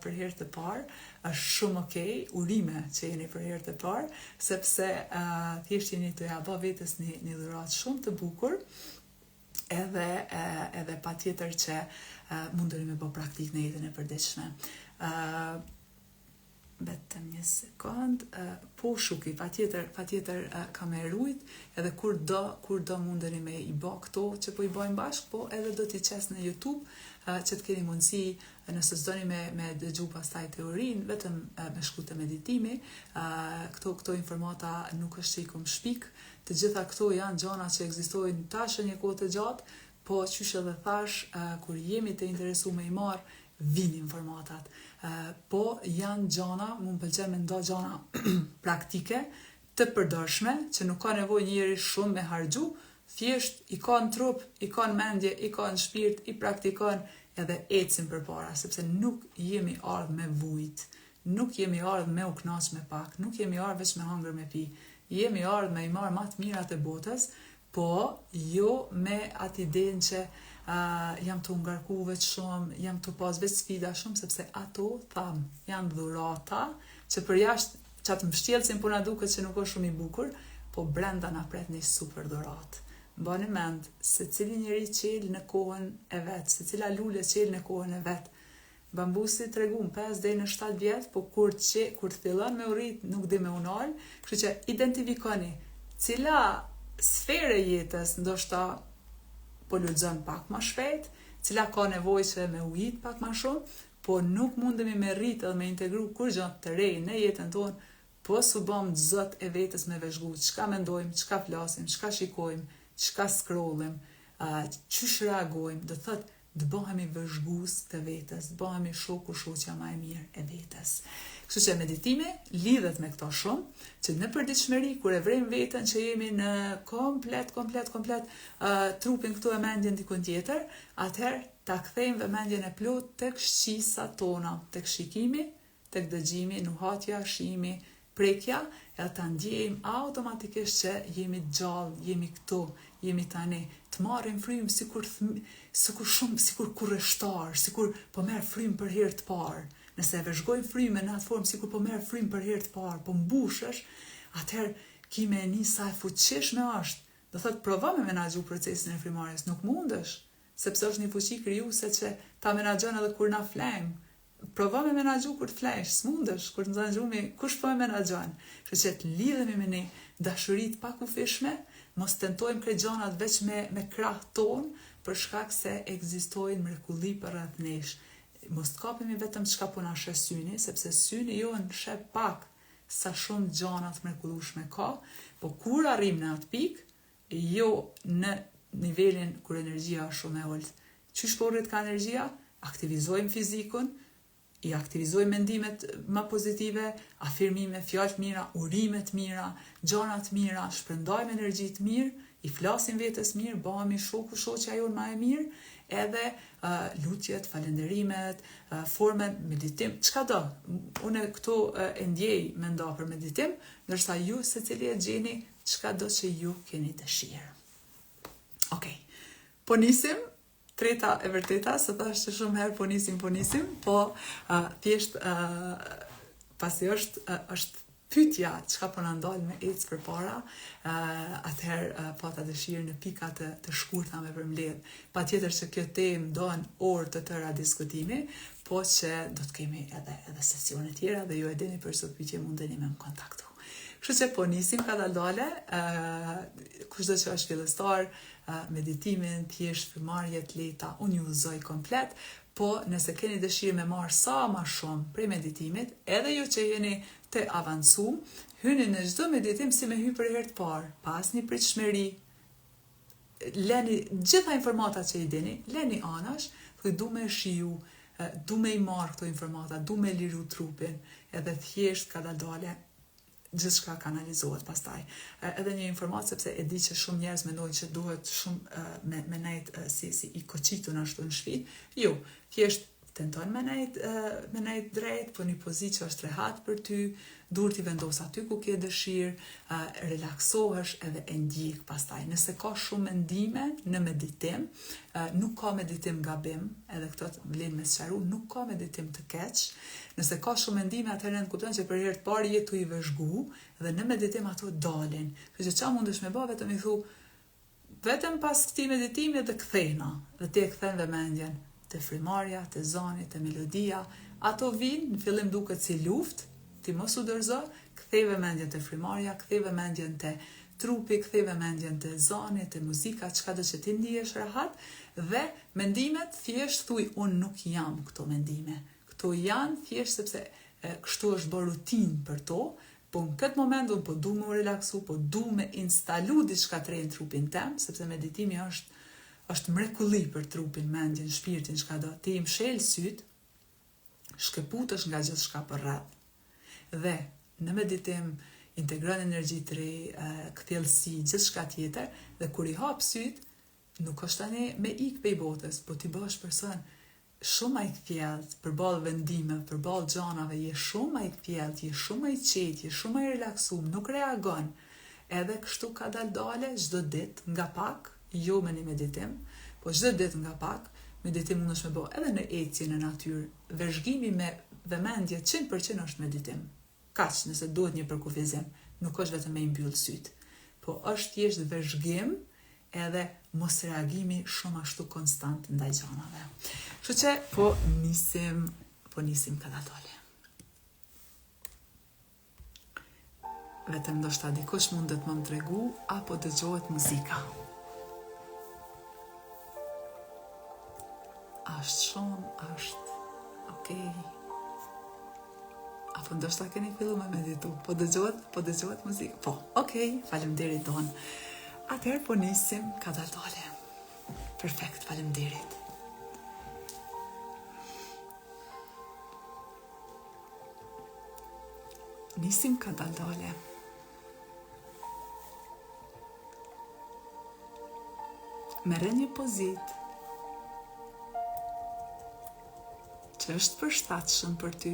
për herë të parë, është shumë okay, urime që jeni për herë të parë, sepse thjesht jeni të ja bë vetes një dhuratë shumë të bukur, edhe pa tjetër që mundëri me bë praktik në jetën e përditshme. Vetëm një sekond, po shuki, pa tjetër ka me rujt, edhe kur do mundëri me i bë këto që po i bëjmë bashkë, po edhe do t'i qes në YouTube, që të keni mundësi, nëse s'doni me dëgju pastaj teorinë, vetëm me shku të meditimi, këto informata nuk është që i kom shpik, të gjitha këto janë gjona që ekzistojnë tash një kohë të gjatë, po qysh edhe thash, kur jemi të interesu me i marë, vinë informatat. Po janë gjona, mu më pëlqen me ndo gjona praktike, të përdorshme, që nuk ka nevojë njëri shumë me harxhu, thjesht i ka në trup, i ka në mendje, i ka në shpirt, i praktikon edhe ecim përpara, sepse nuk jemi ardhur me vujt, nuk jemi ardhur me u kënaq me pak, nuk jemi ardhur veç me hangër me pi. Jemi ardhur me i marrë më të mirat e botës, po jo me atë idenë që jam të ngarku veç shumë, jam të pas veç sfida shumë, sepse ato, tham, janë dhurata, që për jashtë që atë mbështjellësin po na duket që nuk është shumë i bukur, po brenda na pret një super dhuratë. Bani mend, se cili njeri qelë në kohën e vetë, se cila lule qelë në kohën e vetë. Bambusi të regun 5 deri në 7 vjetë, po kur të fillon me u rrit, nuk di me unal, kështu që identifikoni cila sfere jetës ndoshta po lulëzon pak ma shpejt, cila ka nevojë që me ujit pak ma shumë, po nuk mundemi me rrit edhe me integru kur gjë të re në jetën tonë, po su bëm zot e vetës me vëzhgu, çka mendojmë, çka flasim, çka shikojmë, çka scrollim, çysh reagojmë, do thotë të bëhemi vëzhgues të vetës, të bëhemi shoku shoqja më e mirë e vetës. Kështu që meditimi lidhet me këto shumë, që në përditshmëri kur e vrejmë veten që jemi në komplet trupin këtu e mendjen dikun tjetër, atëherë ta kthejmë vëmendjen e plot tek shqisat tona, tek shikimi, tek dëgjimi, nuhatja, shihimi, prekja, edhe ta ndjejmë automatikisht që jemi gjallë, jemi këtu, jemi tani, të marrim frymë sikur kurreshtar, sikur po merr frymë për herë të parë. Nëse e vëzhgojmë frymën në atë formë sikur po merr frymë për herë të parë, po mbushesh, atëherë kime e një sa e fuqishme është. Do thotë provo me menaxhu procesin e frymarrjes, nuk mundesh, sepse është një fuqi krijuese që ta menaxhon edhe kur na flejmë. Provo me menaxhu kur të flesh, s'mundesh, kur të nxanxhumi, kush po e menaxhon. Kështu që të lidhemi me një dashuri të pakufishme, mos tentojmë krejt gjanat veç me krah ton, për shkak se ekzistojnë mrekulli për rreth nesh. mos të kapemi vetëm çka po na sheh syni, sepse syni jonë sheh pak sa shumë gjana të mrekullueshme ka, po kur arrim në atë pikë, jo në nivelin kur energjia është shumë e ulët. Qysh po rrit ka energjia? Aktivizojmë fizikun, i aktivizojmë mendimet më pozitive, afirmime, fjalë të mira, urime të mira, gjëra të mira, shpërndajmë energji të mirë, i flasim vetes mirë, bëhemi shoqja jonë më e mirë, edhe lutjet, falenderimet, forme meditim, çka do. Unë këtu e ndjej mendo për meditim, ndërsa ju secili e gjeni çka do që ju keni dëshirë. Okej. Po nisim. Treta e vërteta, se thash që shumë herë po nisim, po thjesht pasi është pyetja çka po na ndal me ecë përpara, atëherë pata dëshirë në pika të shkurta me përmbledh. Patjetër që kjo temë don orë të tëra diskutimi, po që do të kemi edhe sesione tjera dhe ju e dini për çdo pyetje mundeni me më kontaktu. Kështu që po nisim ka dale, kushdo që është fillestar, meditimin, thjesht marrjet leta, unë ju uzoj komplet, po nëse keni dëshirë me marrë sa ma shumë prej meditimit, edhe ju që jeni të avancu, hyni në çdo meditim si me hy për herë të parë, pas një pritshmëri, leni gjitha informata që i dini, leni anash, thuj du me shiu, du me i marrë këto informata, du me liru trupin, edhe thjesht ka dale, gjithçka kanalizohet pastaj. Edhe një informatë, sepse e di që shumë njerëz mendojnë që duhet shumë me nejt si i koqitur ashtu në shtëpi. Jo, thjesht tenton me nejt drejt, po një pozitë që është rehat për ty, dur t'i vendos aty ku ke dëshirë, relaksohesh edhe e ndjek pastaj. Nëse ka shumë mendime në meditim, nuk ka meditim gabim, edhe këto vlen me sqaru, nuk ka meditim të keq. Nëse ka shumë mendime, atëherë në kupton që për herë të parë je tu i vëzhgu dhe në meditim ato dalin. Kështu që çfarë mundesh me bë, vetëm i thu, vetëm pas këtij meditimi dhe kthejna, dhe ti e kthen vëmendjen te frymarrja, te zani, te melodia, ato vinë, në fillim duket si luftë, ti mos u dorëzo, kthej vëmendjen te frymarrja, kthej vëmendjen te trupi, kthej vëmendjen te zani, te muzika, çka do që ti ndihesh rehat, dhe mendimet thjesht thuj, unë nuk jam këto mendime. Këto janë thjesht sepse kështu është bërë rutinë për to, po në këtë moment unë po du me relaksu, po du me instalu diçka të re në trupin tem, sepse meditimi është mrekulli për trupin, mendjen, shpirtin, çka do. Ti i mshel syt, shkëputesh nga gjithçka për rreth. Dhe në meditim integron energji të re, kthjellësi, gjithçka tjetër, dhe kur i hap syt, nuk është tani me ik pej botës, po ti bëhesh person shumë ai kthjellët, përballë vendime, përballë gjanave, je shumë ai kthjellët, je shumë ai qetë, je shumë ai relaksum, nuk reagon. Edhe kështu ka dale çdo ditë nga pak, jo me një meditim, po çdo ditë nga pak, meditim mundesh me bë edhe në ecje në natyrë, vëzhgimi me vëmendje 100% është meditim. Kaq, nëse duhet një përkufizim, nuk është vetëm me i mbyll syt, po është thjesht vëzhgim edhe mos reagimi shumë ashtu konstant ndaj gjanave. Kështu që po nisim ka dale. Vetëm ndoshta dikush mundet më tregu apo dëgjohet muzika. Është okej. Apo ndoshta keni fillu me meditu, po dëgjohet muzikë. Po, okej, faleminderit Don. Atëherë po nisim ka dale. Perfekt, faleminderit. Nisim ka dale. Merre një pozitë që është përshtatshëm për ty.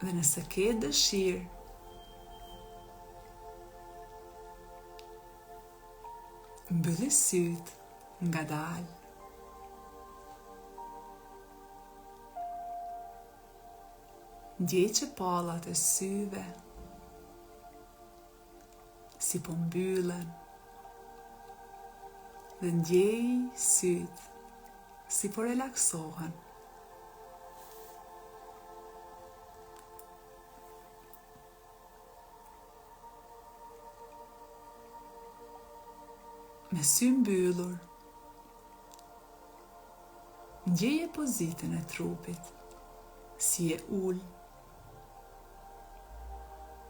Dhe nëse ke dëshirë, mbylli syt ngadalë. Ndjej që pallat e syve si po mbyllen, dhe ndjej syt si po relaksohen. Me sy mbyllur, ndjeje pozitën e trupit, si e ul,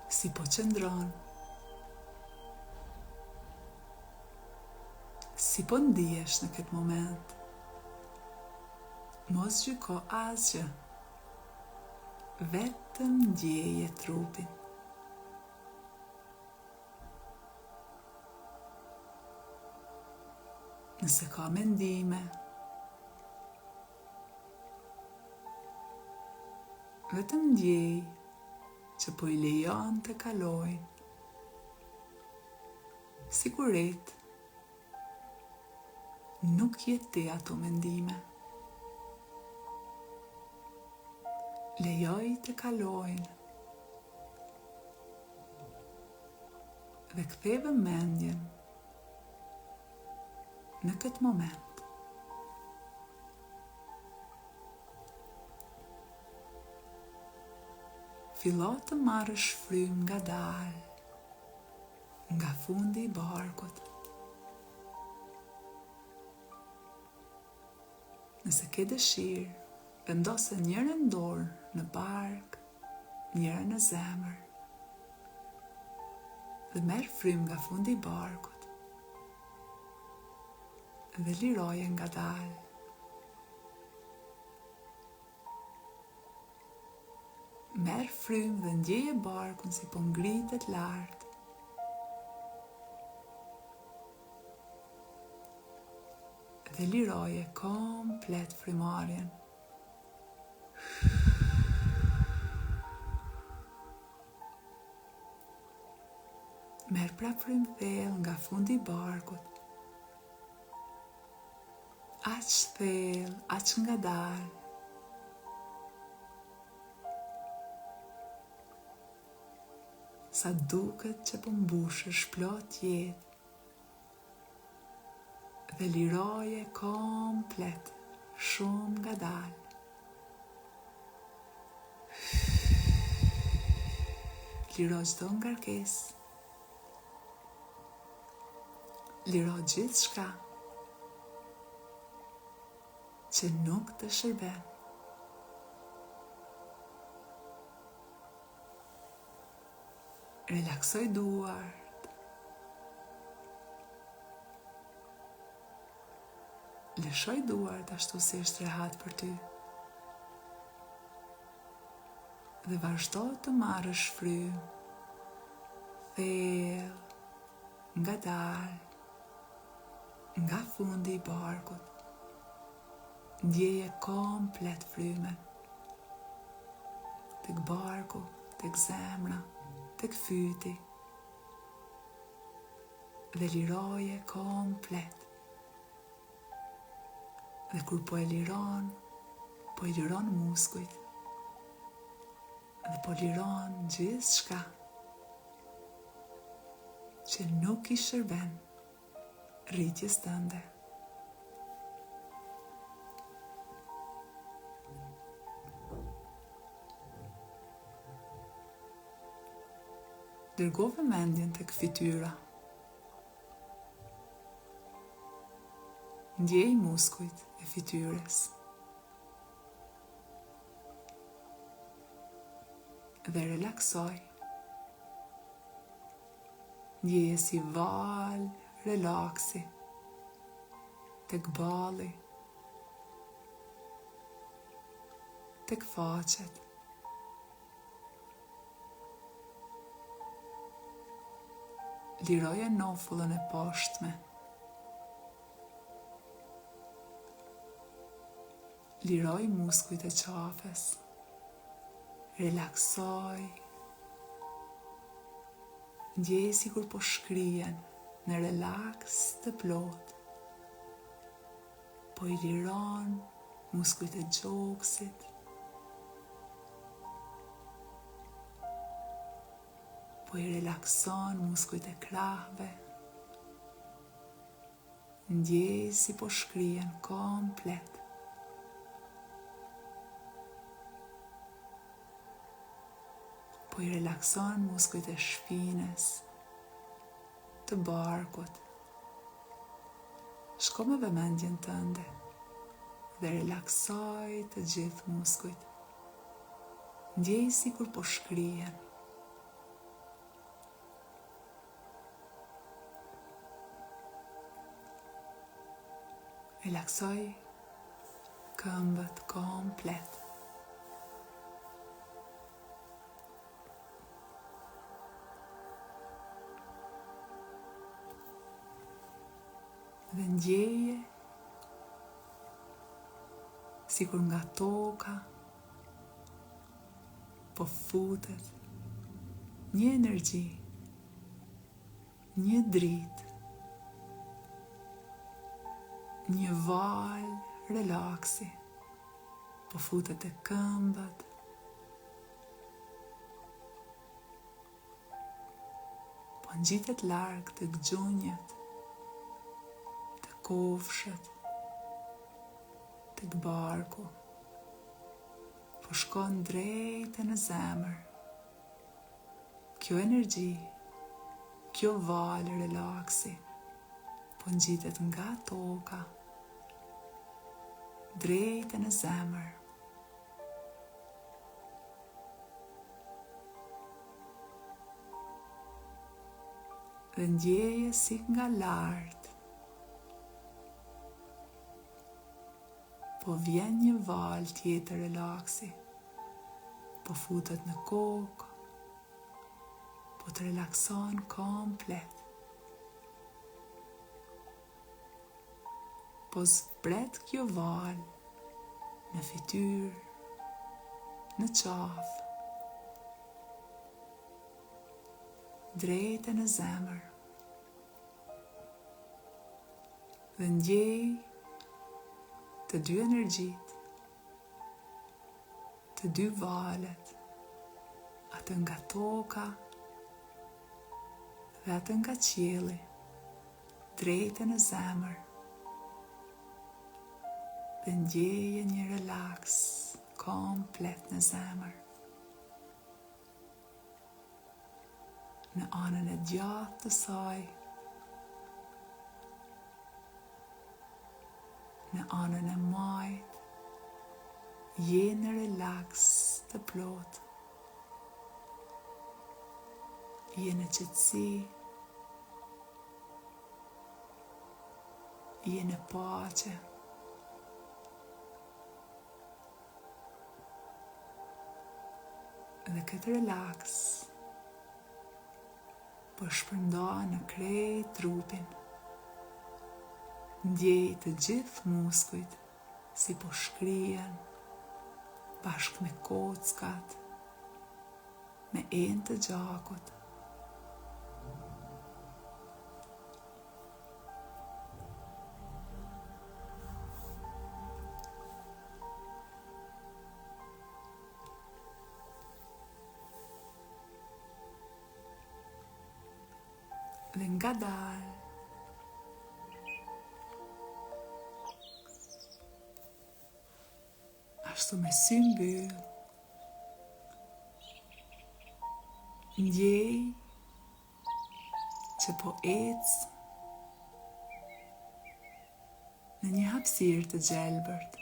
si po qëndron, si po ndihesh në këtë moment. Mos gjyko asgjë, vetëm ndjeje trupin. Nëse ka mendime, vetëm ndjej që po i lejon të kalojnë, sigurisht nuk jeti ato mendime. Lejoj të kalojnë dhe ktheve mendjen në këtë moment. Fillo të marrësh frymë ngadalë nga fundi i barkut. Nëse ke dëshirë, vendose njërën dorë në bark, njërën në zemër, dhe merr frymë nga fundi i barkut dhe liroje ngadalë. Merr frymë dhe ndjeje barkun si po ngritet lart. Dhe liroje komplet frymarrjen. Merr pra frymë thellë nga fundi i barkut. Aq thellë, aq ngadalë. Sa duket që po mbushesh plot jetë. Dhe liroje komplet, shumë ngadalë. Liro çdo ngarkesë. Liro gjithçka që nuk të shërben. Relaksoj duart. Lëshoj duart ashtu si është rehat për ty. Dhe vazhdo të marrësh frymë thellë, ngadalë, nga fundi i barkut. Ndjeje komplet frymen. Tek barku, tek zemra, tek fyti. Dhe liroje komplet. Dhe kur po e liron muskujt. Dhe po liron gjithçka që nuk i shërben rritjes tënde. Dërgove mendjen tek fytyra. Ndjej muskujt e fytyrës. Dhe relaksoj. Ndjeje si val, relaksi, tek balli, tek faqet. Liroje nofullën e poshtme. Liroj muskujt e qafës. Relaksoj. Ndjej sikur po shkrihen në relaks të plot. Po i liron muskujt e gjoksit. Po i relakson muskujt e krahëve. Ndjej si po shkrihen komplet. Po i relakson muskujt e shpinës, të barkut, Shko me vëmendjen tënde dhe relaksoj të gjithë muskujt. Ndjej si kur po shkrihen. Relaksoj këmbët komplet. Dhe ndjeje sikur nga toka po futet një energji, një dritë, një val relaksi, po futet e këmbët, po ngjitet larg të gjunjët, të kofshët, të barku, po shkon drejt në zemër. Kjo energji, kjo val relaksi, po ngjitet nga toka, drejt në zemër. Dhe ndjeje si nga lartë, po vjen një val tjetër relaksi, po futet në kokë, po të relakson komplet. Po zbret kjo val në fytyrë, në qafë, drejt në zemër. Dhe ndjej të dy energjit, të dy valet, atë nga toka dhe atë nga qielli, drejt në zemër. Dhe ndjeje një relaks komplet në zemër. Në anën e gjatë të saj, në anën e majt, je në relaks të plot. Je në qetësi, je në paqe. Dhe këtë relaks po shpërndan në krejt trupin. Ndjej të gjithë muskujt si po shkrihen bashkë me kockat, me enë të gjakut. Dhe nga dalë, ashtu me sy mbyll, ndjej që po ecë në një hapësirë të gjelbërt.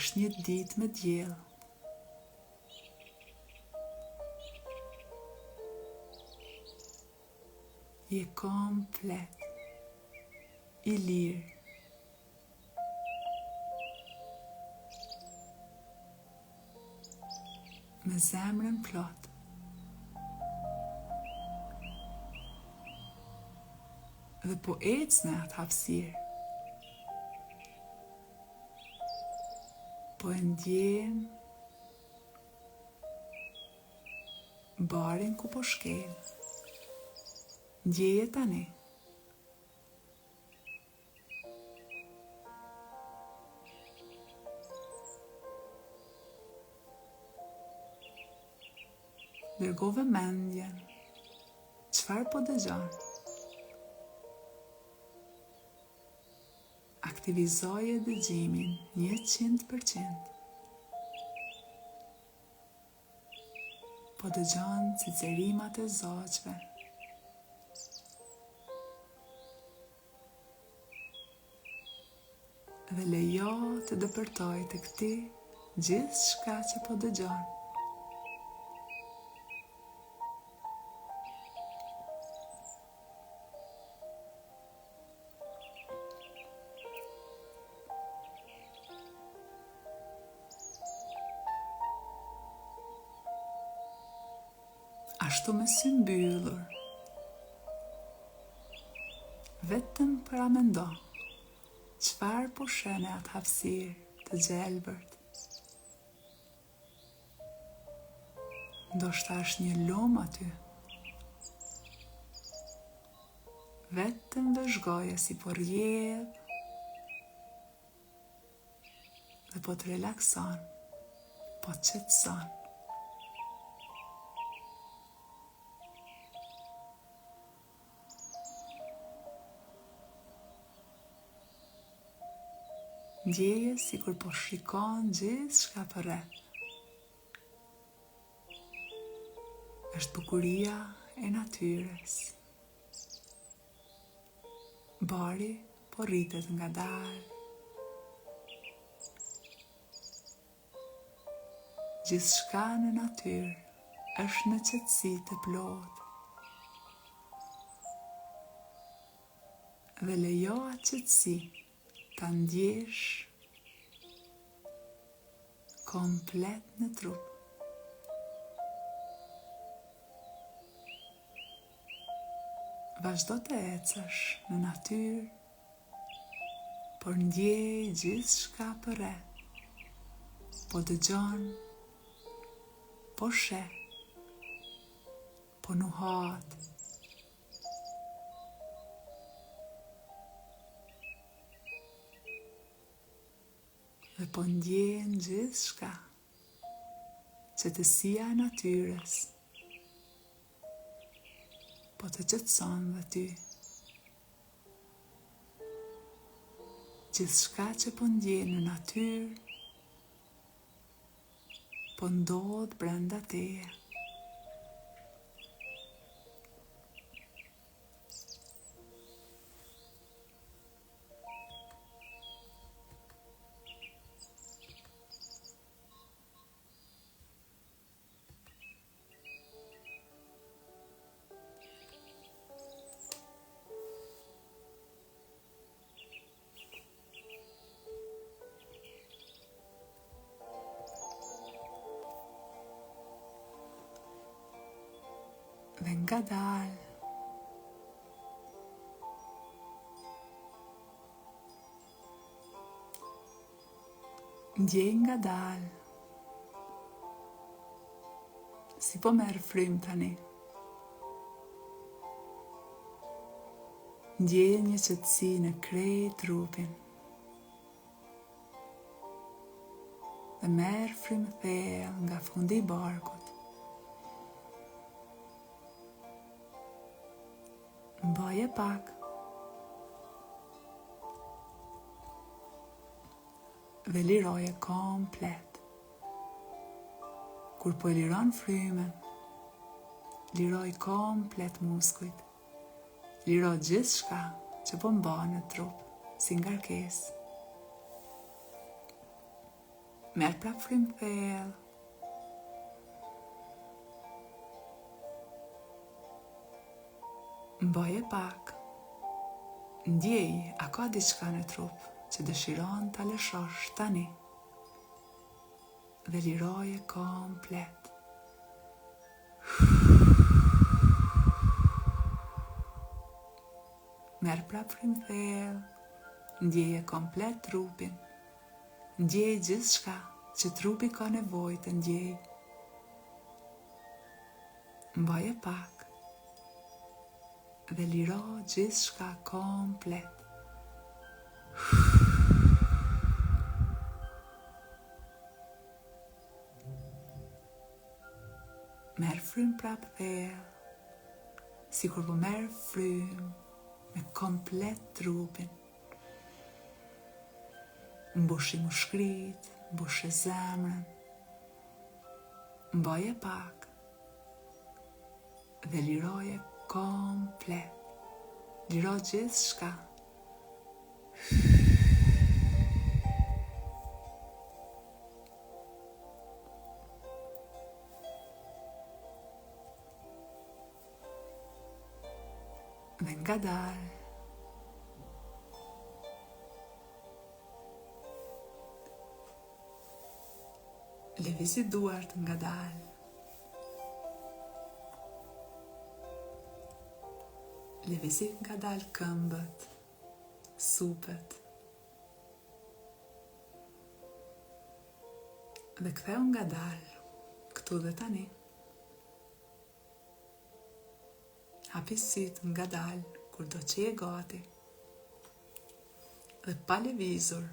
Është një ditë me diell. Je komplet, i lirë. Me zemrën plot. Dhe po ecë në atë hapësirë. Po e ndjen barin ku po shkel. Ndjeje tani. Dërgove mendjen, çfarë po dëgjon? Aktivizoje dëgjimin 100%. Po dëgjon cicerimat e zogjve. dhe lejo të dëpërtoj të këti gjithë shka që po dëgjon. Ashtu me sy mbyllur, vetëm para mendo, çfarë po shen e atë hapësirë të gjelbërt. Ndoshta është një lum aty. Vetëm vëzhgoje si po rrjedh dhe po të relakson, po të qetëson. Ndjeje si kur po shikon gjithë shka përreth. Është bukuria e natyres. Bari po rritet nga dalë. Gjithë shka në natyrë është në qetësi të plotë. Dhe lejo atë qetësi ta ndjesh komplet në trup. Vazhdo të ecësh në natyrë, por ndjej gjithë shka përreth, po dëgjon, po sheh, po nuhat. Dhe po ndjen gjithë shka, qetësia e natyres, po të qetëson dhe ty. Gjithë shka që po ndjen në natyrë, po ndodh brenda teje. Dhe nga dalë, ndjej nga dalë, si po merë frym tani. Ndjej një qetësi në krejt trupin. Dhe merë frym thellë nga fundi i barkut. Mbaje pak. Dhe liroje komplet. Kur po liron frymen, liroj komplet muskujt. Liro gjithë shka që po mba në trup, si ngarkesë. Merë prap frym thellë. Mbaje pak. Ndjej, a ka diçka në trup që dëshiron ta lëshosh tani. Dhe liroje komplet. Merë prap frym thellë. Ndjeje komplet trupin. Ndjej gjithë shka që trupi ka nevojë të ndjej. Mbaje pak. Dhe liro gjithë shka komplet. Merë frym prap thellë, si kur po merë frym me komplet trupin. Mbushi mushkrit, mbushi zemrën. Mbaje pak. Dhe liroje komplet. Liro gjithë shka. Dhe ngadalë lëvizi duart ngadalë. Lëvizi ngadalë këmbët, supët. Dhe ktheu ngadalë këtu dhe tani. Hapi sytë ngadalë kur do që je gati. Dhe pa lëvizur,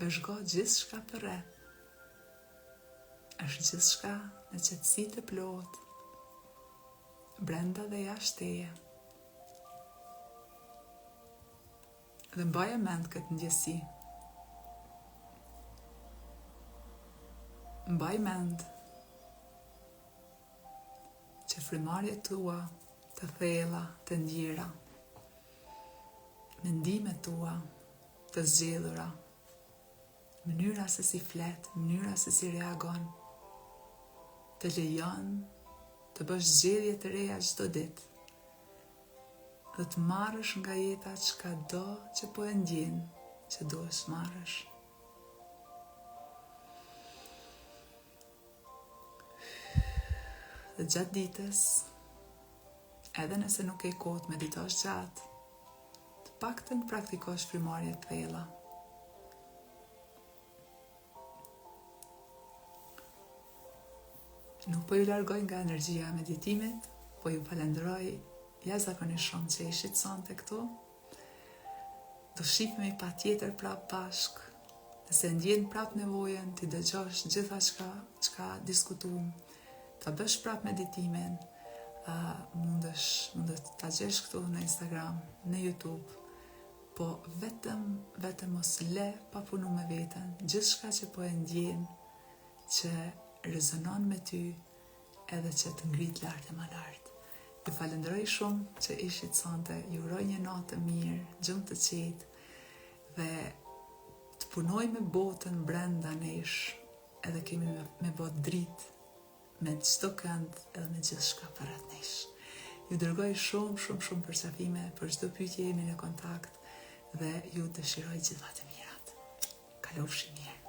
vëzhgo gjithë shka përreth. Është gjithë shka në qetësi të plotë, brenda dhe jashtë teje. Dhe mbaje mend këtë ndjesi. Mbaj mend që frymarrjet tua të thella, të ndjera, mendimet tua të zgjedhura, mënyra se si flet, mënyra se si reagon, të lejon të bësh zgjedhje të reja çdo ditë dhe të marrësh nga jeta çkado që po e ndjen që duhesh marrësh. Dhe gjatë ditës, edhe nëse nuk ke kohë të meditosh gjatë, të paktën praktikosh frymarrje të thella. Nuk po ju largoj nga energjia e meditimit, po ju falenderoj jashtëzakonisht shumë që ishit sonte këtu. Do shihemi patjetër prapë bashkë. Nëse ndjen prapë nevojën ti dëgjosh gjitha çka diskutuam, ta bësh prapë meditimin, mundet ta gjesh këtu në Instagram, në YouTube, po vetëm mos le pa punu me veten, gjithçka që po e ndjen që rezonon me ty edhe që të ngrit lart e më lart. Ju falenderoj shumë që ishit sonte, ju uroj një natë të mirë, gjumë të qetë dhe të punoj me botën brenda nesh, edhe kemi me bot dritë me çdo kënd edhe me gjithë shka përreth nesh. Ju dërgoj shumë përqafime, për çdo pyetje jemi në kontakt dhe ju dëshiroj gjitha të mirat. Kalofshi mirë.